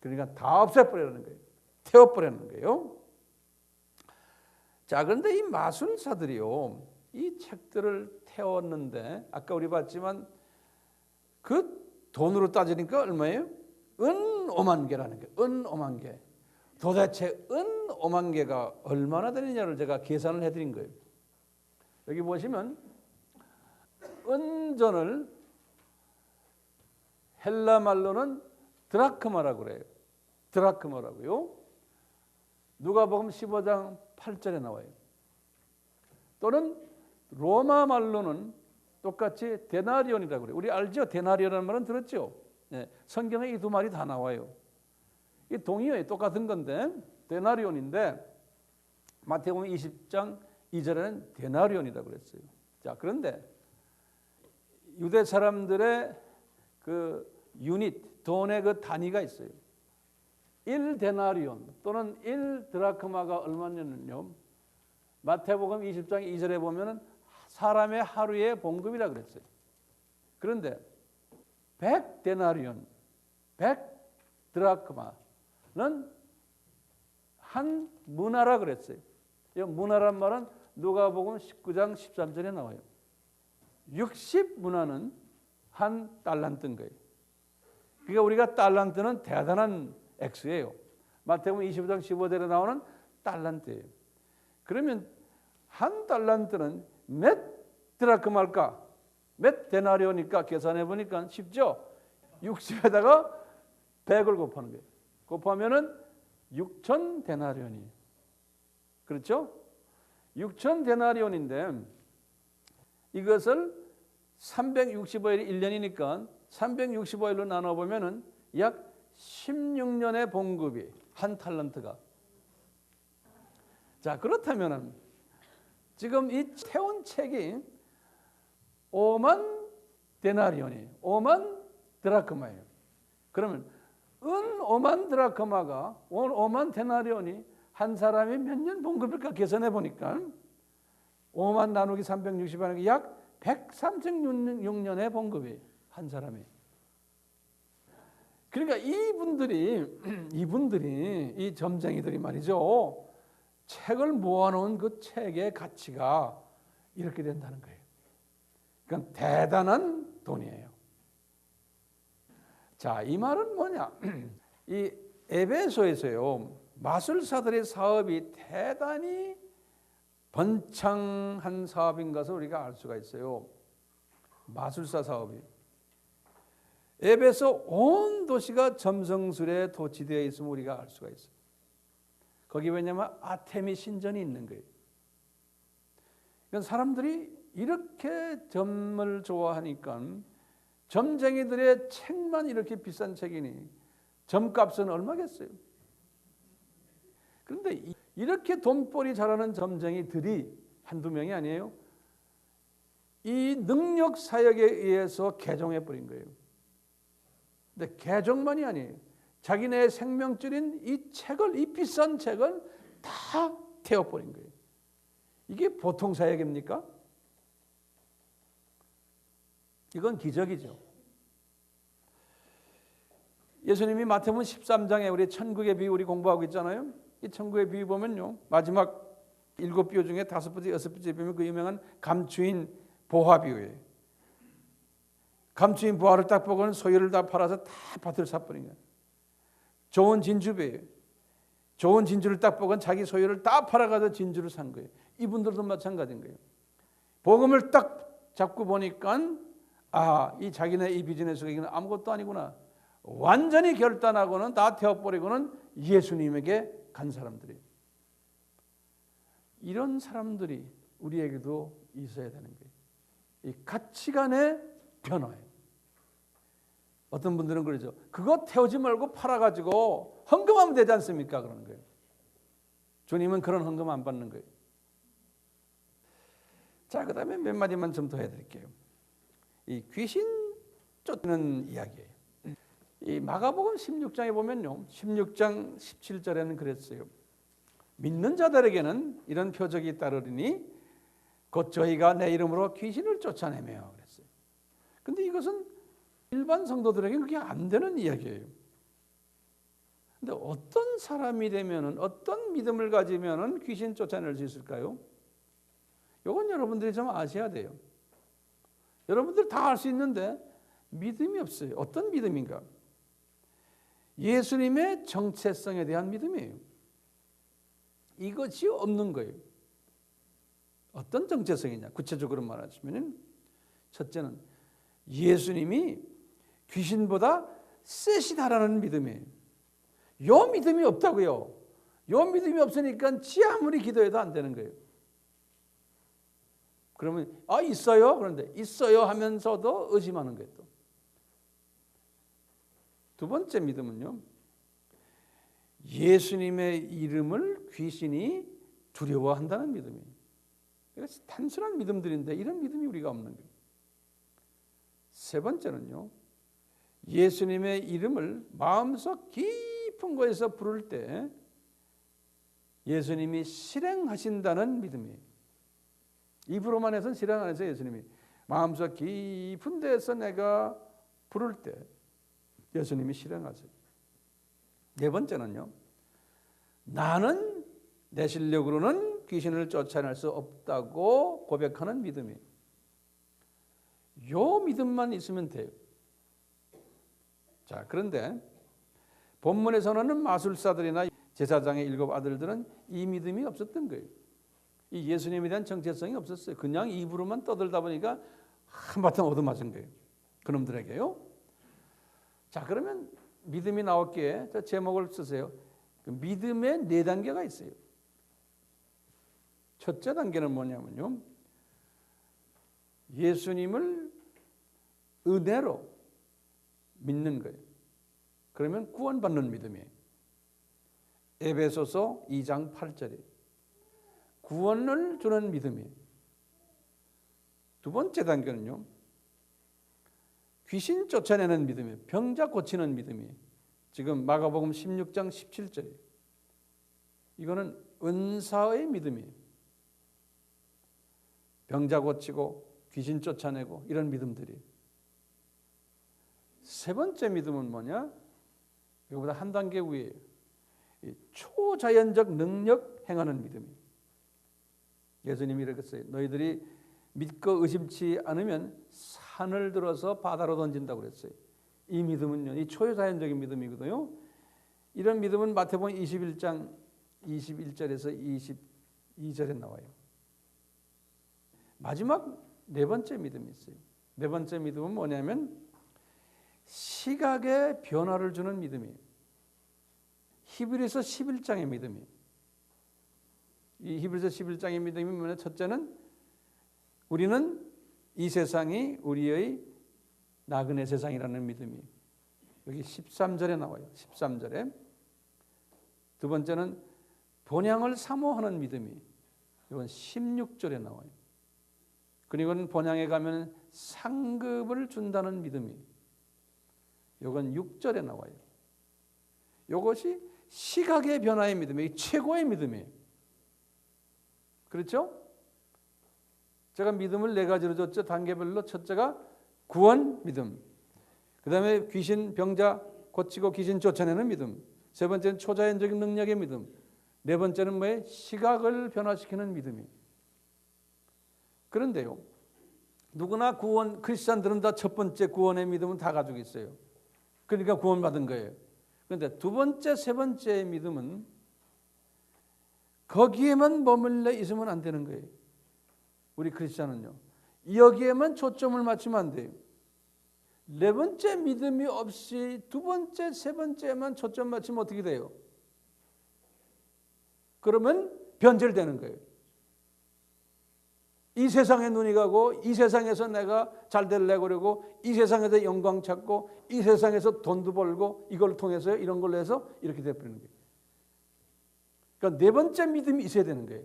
그러니까 다 없애버리라는 거예요. 태워버리는 거예요. 자, 그런데 이 마술사들이요, 이 책들을 태웠는데 아까 우리 봤지만 그 돈으로 따지니까 얼마예요? 은 5만 개라는 거예요. 은 5만 개. 도대체 은 5만 개가 얼마나 되느냐를 제가 계산을 해드린 거예요. 여기 보시면 은전을 헬라 말로는 드라크마라고 그래요. 드라크마라고요. 누가복음 15장 8절에 나와요. 또는 로마 말로는 똑같이 데나리온이라고 그래요. 우리 알죠? 데나리온이라는 말은 들었죠? 네, 성경에 이 두 말이 다 나와요. 이 동의어에 똑같은 건데 데나리온인데 마태복음 20장 2절에는 데나리온이라고 그랬어요. 자, 그런데 유대 사람들의 그 유닛, 돈의 그 단위가 있어요. 1데나리온 또는 1드라크마가 얼마냐면요. 마태복음 20장 2절에 보면은 사람의 하루의 봉급이라 그랬어요. 그런데 100데나리온, 100드라크마는 한 문화라 그랬어요. 이 문화란 말은 누가복음 19장 13절에 나와요. 60문화는 한 달란트인 거예요. 그러니까 우리가 달란트는 대단한 액수예요. 마태복음 25장 15절에 나오는 달란트예요. 그러면 한 달란트는 몇 드라크마일까? 몇 데나리오니까 계산해 보니까 쉽죠? 60에다가 100을 곱하는 거예요. 곱하면은 6천 데나리온이에요. 그렇죠? 6천 데나리온인데 이것을 365일이 1년이니까 365일로 나눠보면은 약 16년의 봉급이 한 탈란트가. 자, 그렇다면은 지금 이 태운 책이 5만 데나리온이에요. 5만 드라크마예요. 그러면 은 5만 드라크마가 5만 데나리온이 한 사람이 몇 년 봉급일까 계산해 보니까 5만 나누기 360하는 게 약 136년의 봉급이 한 사람이. 그러니까 이분들이 이 점쟁이들이 말이죠. 책을 모아놓은 그 책의 가치가 이렇게 된다는 거예요. 그러니까 대단한 돈이에요. 자, 이 말은 뭐냐? 이 에베소에서요, 마술사들의 사업이 대단히 번창한 사업인 것을 우리가 알 수가 있어요. 마술사 사업이. 에베소 온 도시가 점성술에 도취되어 있음을 우리가 알 수가 있어요. 거기 왜냐면 아테미 신전이 있는 거예요. 그러니까 사람들이 이렇게 점을 좋아하니까 점쟁이들의 책만 이렇게 비싼 책이니 점값은 얼마겠어요? 그런데 이렇게 돈벌이 잘하는 점쟁이들이 한두 명이 아니에요. 이 능력 사역에 의해서 개종해 버린 거예요. 근데 개종만이 아니에요. 자기네 생명줄인 이 책을, 이 비싼 책을 다 태워버린 거예요. 이게 보통 사역입니까? 이건 기적이죠. 예수님이 마태복음 13장에 우리 천국의 비유 우리 공부하고 있잖아요. 이 천국의 비유 보면요, 마지막 7비유 중에 5번째, 6번째 비유는 그 유명한 감추인 보화 비유예요. 감추인 보화를 딱 보고는 소유를 다 팔아서 다 밭을 사버린 거예요. 좋은 진주배예요. 좋은 진주를 딱 보고는 자기 소유를 다 팔아가서 진주를 산 거예요. 이분들도 마찬가지인 거예요. 복음을 딱 잡고 보니까 이 자기네 이 비즈니스가 이건 아무것도 아니구나. 완전히 결단하고는 다 태워버리고는 예수님에게 간 사람들이에요. 이런 사람들이 우리에게도 있어야 되는 거예요. 이 가치관의 변화예요. 어떤 분들은 그러죠. 그거 태우지 말고 팔아가지고 헌금하면 되지 않습니까? 그러는 거예요. 주님은 그런 헌금 안 받는 거예요. 자, 그 다음에 몇 마디만 좀 더 해드릴게요. 이 귀신 쫓는 이야기예요. 이 마가복음 16장에 보면요, 16장 17절에는 그랬어요. 믿는 자들에게는 이런 표적이 따르리니 곧 저희가 내 이름으로 귀신을 쫓아내며 그랬어요. 근데 이것은 일반 성도들에게 그게 안 되는 이야기예요. 근데 어떤 사람이 되면은, 어떤 믿음을 가지면은 귀신 쫓아낼 수 있을까요? 이건 여러분들이 좀 아셔야 돼요. 여러분들 다 알 수 있는데 믿음이 없어요. 어떤 믿음인가? 예수님의 정체성에 대한 믿음이에요. 이것이 없는 거예요. 어떤 정체성이냐? 구체적으로 말하자면 첫째는 예수님이 귀신보다 세시다라는 믿음이에요. 요 믿음이 없다고요. 요 믿음이 없으니까 지 아무리 기도해도 안 되는 거예요. 그러면 있어요? 그런데 있어요 하면서도 의심하는 거예요. 또. 두 번째 믿음은요, 예수님의 이름을 귀신이 두려워한다는 믿음이에요. 이것이 단순한 믿음들인데 이런 믿음이 우리가 없는 거예요. 세 번째는요, 예수님의 이름을 마음속 깊은 곳에서 부를 때 예수님이 실행하신다는 믿음이에요. 입으로만 해서는 실행 안 해서 예수님이 마음속 깊은 데서 내가 부를 때 예수님이 실행하세요. 네 번째는요, 나는 내 실력으로는 귀신을 쫓아낼 수 없다고 고백하는 믿음이에요. 요 믿음만 있으면 돼요. 자, 그런데 본문에서는 마술사들이나 제사장의 7 아들들은 이 믿음이 없었던 거예요. 이 예수님에 대한 정체성이 없었어요. 그냥 입으로만 떠들다 보니까 한바탕 얻어맞은 거예요. 그놈들에게요. 자, 그러면 믿음이 나올게 제목을 쓰세요. 믿음의 4단계가 있어요. 첫째 단계는 뭐냐면요, 예수님을 은혜로 믿는 거예요. 그러면 구원받는 믿음이에요. 에베소서 2장 8절이에요. 구원을 주는 믿음이에요. 두 번째 단계는요, 귀신 쫓아내는 믿음이에요. 병자 고치는 믿음이에요. 지금 마가복음 16장 17절이에요. 이거는 은사의 믿음이에요. 병자 고치고 귀신 쫓아내고 이런 믿음들이. 세 번째 믿음은 뭐냐? 이거보다 한 단계 위에요. 초자연적 능력 행하는 믿음이에요. 예수님이 이렇게 했어요. 너희들이 믿고 의심치 않으면 산을 들어서 바다로 던진다고 그랬어요. 이 믿음은요, 이 초자연적인 믿음이거든요. 이런 믿음은 마태복음 21장 21절에서 22절에 나와요. 마지막 네 번째 믿음이 있어요. 네 번째 믿음은 뭐냐면 시각에 변화를 주는 믿음이에요. 히브리서 11장의 믿음이에요. 이 히브리서 11장의 믿음이 뭐냐? 첫째는 우리는 이 세상이 우리의 나그네 세상이라는 믿음이 여기 13절에 나와요. 13절에. 두 번째는 본향을 사모하는 믿음이 이건 16절에 나와요. 그리고는 본향에 가면 상급을 준다는 믿음이 이건 6절에 나와요. 이것이 시각의 변화의 믿음이 최고의 믿음이에요. 그렇죠? 제가 믿음을 네 가지로 줬죠. 단계별로. 첫째가 구원 믿음, 그 다음에 귀신 병자 고치고 귀신 쫓아내는 믿음, 세 번째는 초자연적인 능력의 믿음, 네 번째는 뭐예요? 시각을 변화시키는 믿음이. 그런데요, 누구나 구원, 크리스찬들은 다 첫 번째 구원의 믿음은 다 가지고 있어요. 그러니까 구원받은 거예요. 그런데 두 번째, 세 번째의 믿음은 거기에만 머물러 있으면 안 되는 거예요. 우리 크리스찬은요, 여기에만 초점을 맞추면 안 돼요. 네 번째 믿음이 없이 두 번째, 세 번째만 초점 맞추면 어떻게 돼요? 그러면 변절되는 거예요. 이 세상에 눈이 가고 이 세상에서 내가 잘 되려고 그러고 이 세상에서 영광 찾고 이 세상에서 돈도 벌고 이걸 통해서 이런 걸로 해서 이렇게 돼버리는 거예요. 그러니까 네 번째 믿음이 있어야 되는 거예요.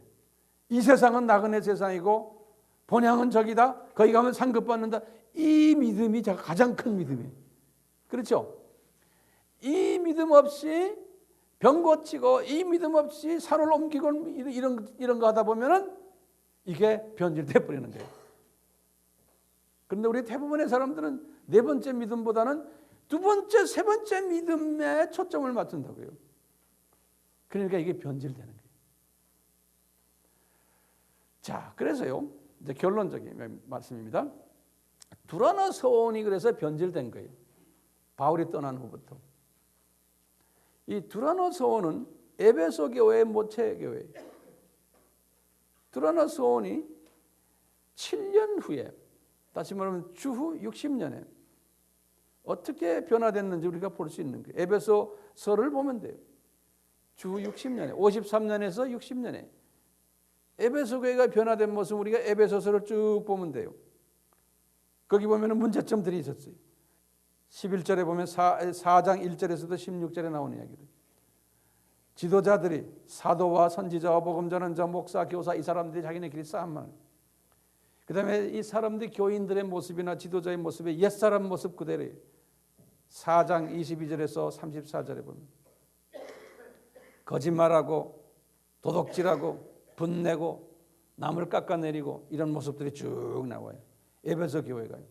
이 세상은 나그네 세상이고 본향은 저기다. 거기 가면 상급 받는다. 이 믿음이 가장 큰 믿음이에요. 그렇죠? 이 믿음 없이 병 고치고 이 믿음 없이 산을 옮기고 이런 거 하다 보면은 이게 변질돼 버리는 거예요. 그런데 우리 대부분의 사람들은 네 번째 믿음보다는 두 번째, 세 번째 믿음에 초점을 맞춘다고요. 그러니까 이게 변질되는 거예요. 자, 그래서요, 이제 결론적인 말씀입니다. 두라노 서원이 그래서 변질된 거예요. 바울이 떠난 후부터. 이 두라노 서원은 에베소 교회의 모체 교회예요. 두라노 서원이 7년 후에, 다시 말하면 주후 60년에 어떻게 변화됐는지 우리가 볼 수 있는 거예요. 에베소서를 보면 돼요. 주후 60년에, 53년에서 60년에 에베소 교회가 변화된 모습 우리가 에베소서를 쭉 보면 돼요. 거기 보면 문제점들이 있었어요. 11절에 보면 4장 1절에서도 16절에 나오는 이야기들. 지도자들이 사도와 선지자와 복음 전하는 자, 목사, 교사 이 사람들이 자기네끼리 싸움만. 그 다음에 이 사람들이 교인들의 모습이나 지도자의 모습에 옛사람 모습 그대로예요. 4장 22절에서 34절에 보면 거짓말하고 도둑질하고 분내고 남을 깎아내리고 이런 모습들이 쭉 나와요. 에베소 교회가요.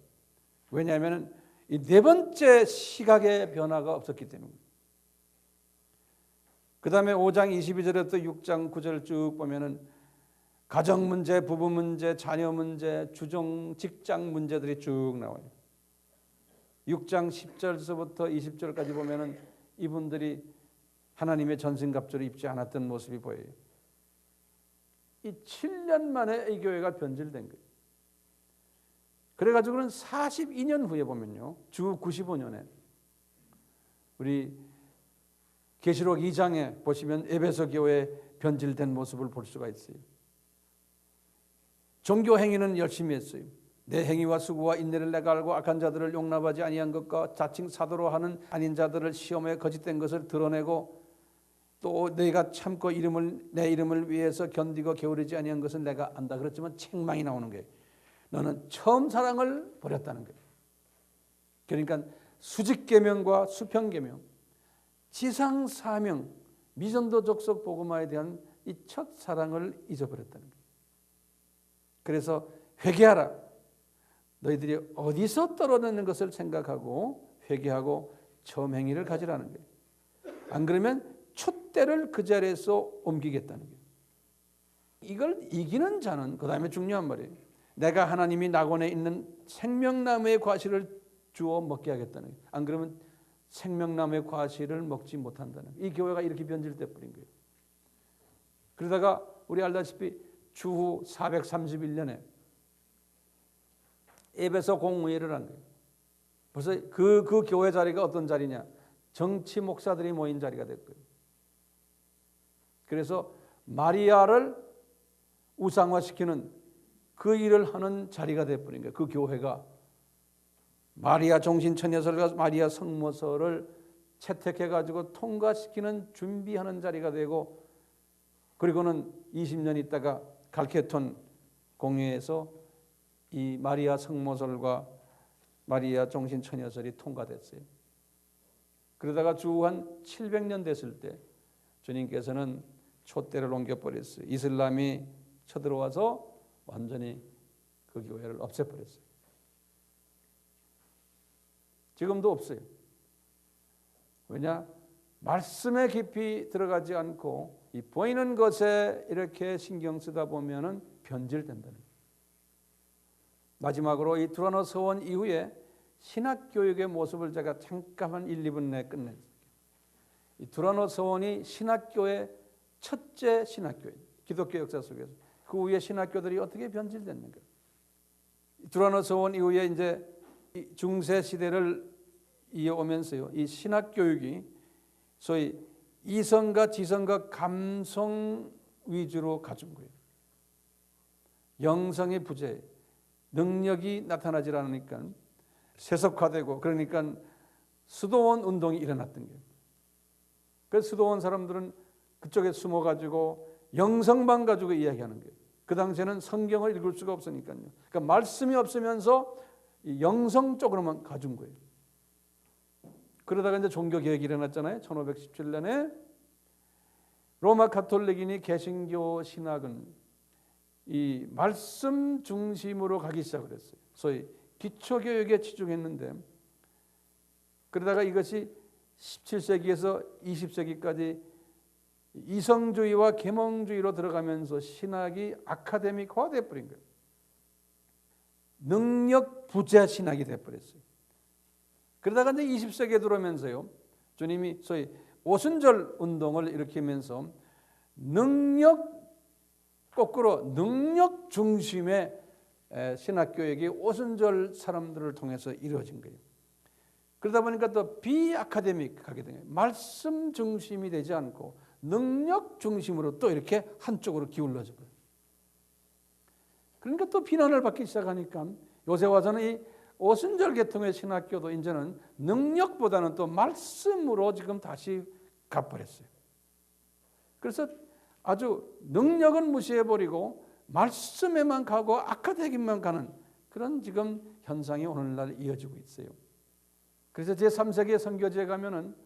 왜냐하면 이 네 번째 시각의 변화가 없었기 때문입니다. 그 다음에 5장 22절부터 6장 9절 쭉 보면은 가정 문제, 부부 문제, 자녀 문제, 주종, 직장 문제들이 쭉 나와요. 6장 10절서부터 20절까지 보면은 이분들이 하나님의 전신갑주를 입지 않았던 모습이 보여요. 이 7년 만에 이 교회가 변질된 거예요. 그래가지고는 42년 후에 보면요, 주 95년에 우리 계시록 2장에 보시면 에베소 교회의 변질된 모습을 볼 수가 있어요. 종교 행위는 열심히 했어요. 내 행위와 수고와 인내를 내가 알고 악한 자들을 용납하지 아니한 것과 자칭 사도로 하는 아닌 자들을 시험에 거짓된 것을 드러내고 또 내가 참고 내 이름을 위해서 견디고 게으르지 아니한 것을 내가 안다. 그렇지만 책망이 나오는 거예요. 너는 처음 사랑을 버렸다는 거예요. 그러니까 수직계명과 수평계명, 지상사명, 미전도 족속 복음화에 대한 이 첫 사랑을 잊어버렸다는 거예요. 그래서 회개하라. 너희들이 어디서 떨어지는 것을 생각하고 회개하고 처음 행위를 가지라는 거예요. 안 그러면 촛대를 그 자리에서 옮기겠다는 거예요. 이걸 이기는 자는, 그 다음에 중요한 말이에요. 내가 하나님이 낙원에 있는 생명나무의 과실을 주어 먹게 하겠다는 거예요. 안 그러면 생명나무의 과실을 먹지 못한다는 거예요. 이 교회가 이렇게 변질돼 버린 거예요. 그러다가 우리 알다시피 주후 431년에 에베소 공의회를 한 거예요. 벌써 그 교회 자리가 어떤 자리냐? 정치 목사들이 모인 자리가 됐고요. 그래서 마리아를 우상화시키는 그 일을 하는 자리가 되어버린 거예요. 그 교회가 마리아 종신처녀설과 마리아 성모설을 채택해가지고 통과시키는 준비하는 자리가 되고, 그리고는 20년 있다가 갈케톤 공회에서 이 마리아 성모설과 마리아 종신처녀설이 통과됐어요. 그러다가 주 한 700년 됐을 때 주님께서는 촛대를 옮겨버렸어요. 이슬람이 쳐들어와서 완전히 그 교회를 없애버렸어요. 지금도 없어요. 왜냐? 말씀에 깊이 들어가지 않고 이 보이는 것에 이렇게 신경 쓰다 보면은 변질된다는 거예요. 마지막으로 이 두라노 서원 이후에 신학교육의 모습을 제가 잠깐만 1, 2분 내에 끝내요. 이 두라노 서원이 신학교의 첫째 신학교예요. 기독교 역사 속에서. 그 후에 신학교들이 어떻게 변질됐는가? 두라노 서원 이후에 이제 중세 시대를 이어오면서요, 이 신학교육이 소위 이성과 지성과 감성 위주로 가진 거예요. 영성의 부재, 능력이 나타나질 않으니까 세속화되고, 그러니까 수도원 운동이 일어났던 거예요. 그래서 수도원 사람들은 그쪽에 숨어가지고 영성만 가지고 이야기하는 거예요. 그 당시에는 성경을 읽을 수가 없으니까요. 그러니까 말씀이 없으면서 영성 쪽으로만 가준 거예요. 그러다가 이제 종교개혁이 일어났잖아요. 1517년에 로마 가톨릭인이 개신교 신학은 이 말씀 중심으로 가기 시작을 했어요. 소위 기초교육에 치중했는데, 그러다가 이것이 17세기에서 20세기까지 이성주의와 계몽주의로 들어가면서 신학이 아카데믹화 되어버린 거예요. 능력 부재 신학이 되어버렸어요. 그러다가 이제 20세기에 들어오면서요, 주님이 소위 오순절 운동을 일으키면서 거꾸로 능력 중심의 신학교육이 오순절 사람들을 통해서 이루어진 거예요. 그러다 보니까 또 비아카데믹하게 된 거예요. 말씀 중심이 되지 않고 능력 중심으로 또 이렇게 한쪽으로 기울어져 버려요. 그러니까 또 비난을 받기 시작하니까 요새 와서는 이 오순절 계통의 신학교도 이제는 능력보다는 또 말씀으로 지금 다시 가버렸어요. 그래서 아주 능력은 무시해버리고 말씀에만 가고 아카데믹만 가는 그런 지금 현상이 오늘날 이어지고 있어요. 그래서 제3세계 선교지에 가면은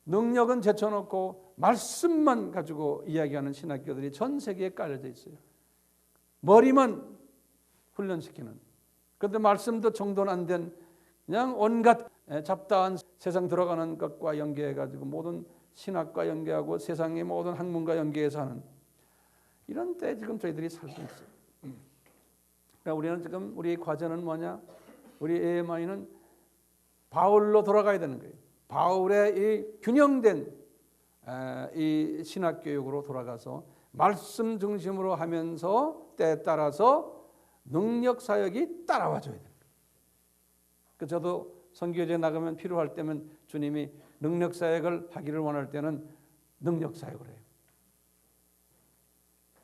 능력은 제쳐놓고 말씀만 가지고 이야기하는 신학교들이 전 세계에 깔려져 있어요. 머리만 훈련시키는. 그런데 말씀도 정돈 안 된 그냥 온갖 잡다한 세상 들어가는 것과 연계해가지고 모든 신학과 연계하고 세상의 모든 학문과 연계해서 하는 이런 때 지금 저희들이 살고 있어요. 그러니까 우리는 지금 우리의 과제는 뭐냐? 우리 AMI는 바울로 돌아가야 되는 거예요. 바울의 이 균형된 이 신학교육으로 돌아가서 말씀 중심으로 하면서 때에 따라서 능력 사역이 따라와줘야 돼요. 그래서 저도 선교지에 나가면 필요할 때면 주님이 능력 사역을 하기를 원할 때는 능력 사역을 해요.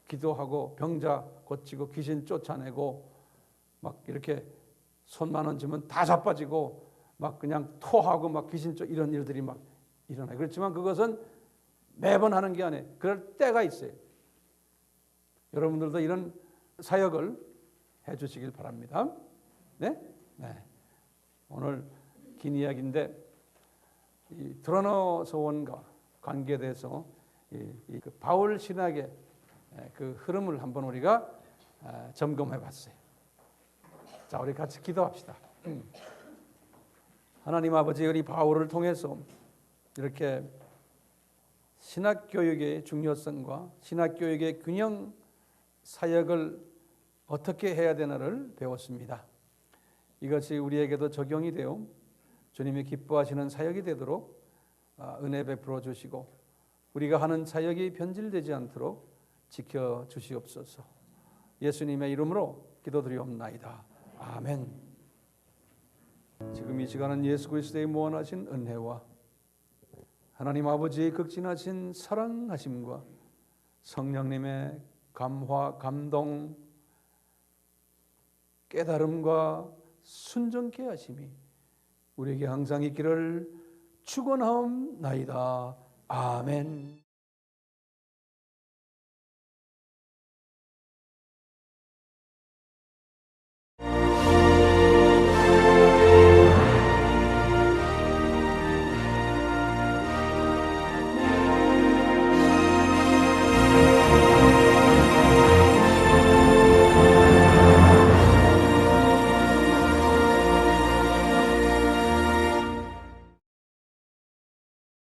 기도하고 병자 고치고 귀신 쫓아내고 막 이렇게 손만 얹으면 다 자빠지고 막 그냥 토하고 막 귀신 쫓 이런 일들이 막 일어나요. 그렇지만 그것은 매번 하는 게 아니에요. 그럴 때가 있어요. 여러분들도 이런 사역을 해주시길 바랍니다. 네? 네. 오늘 긴 이야기인데 이 두라노 서원과 관계돼서 그 바울 신학의 그 흐름을 한번 우리가 점검해봤어요. 자, 우리 같이 기도합시다. 하나님 아버지, 우리 바울을 통해서 이렇게 신학교육의 중요성과 신학교육의 균형 사역을 어떻게 해야 되나를 배웠습니다. 이것이 우리에게도 적용이 되어 주님이 기뻐하시는 사역이 되도록 은혜 베풀어 주시고 우리가 하는 사역이 변질되지 않도록 지켜주시옵소서. 예수님의 이름으로 기도드리옵나이다. 아멘. 지금 이 시간은 예수 그리스도의 무한하신 은혜와 하나님 아버지의 극진하신 사랑하심과 성령님의 감화, 감동, 깨달음과 순종케 하심이 우리에게 항상 있기를 축원하옵나이다. 아멘.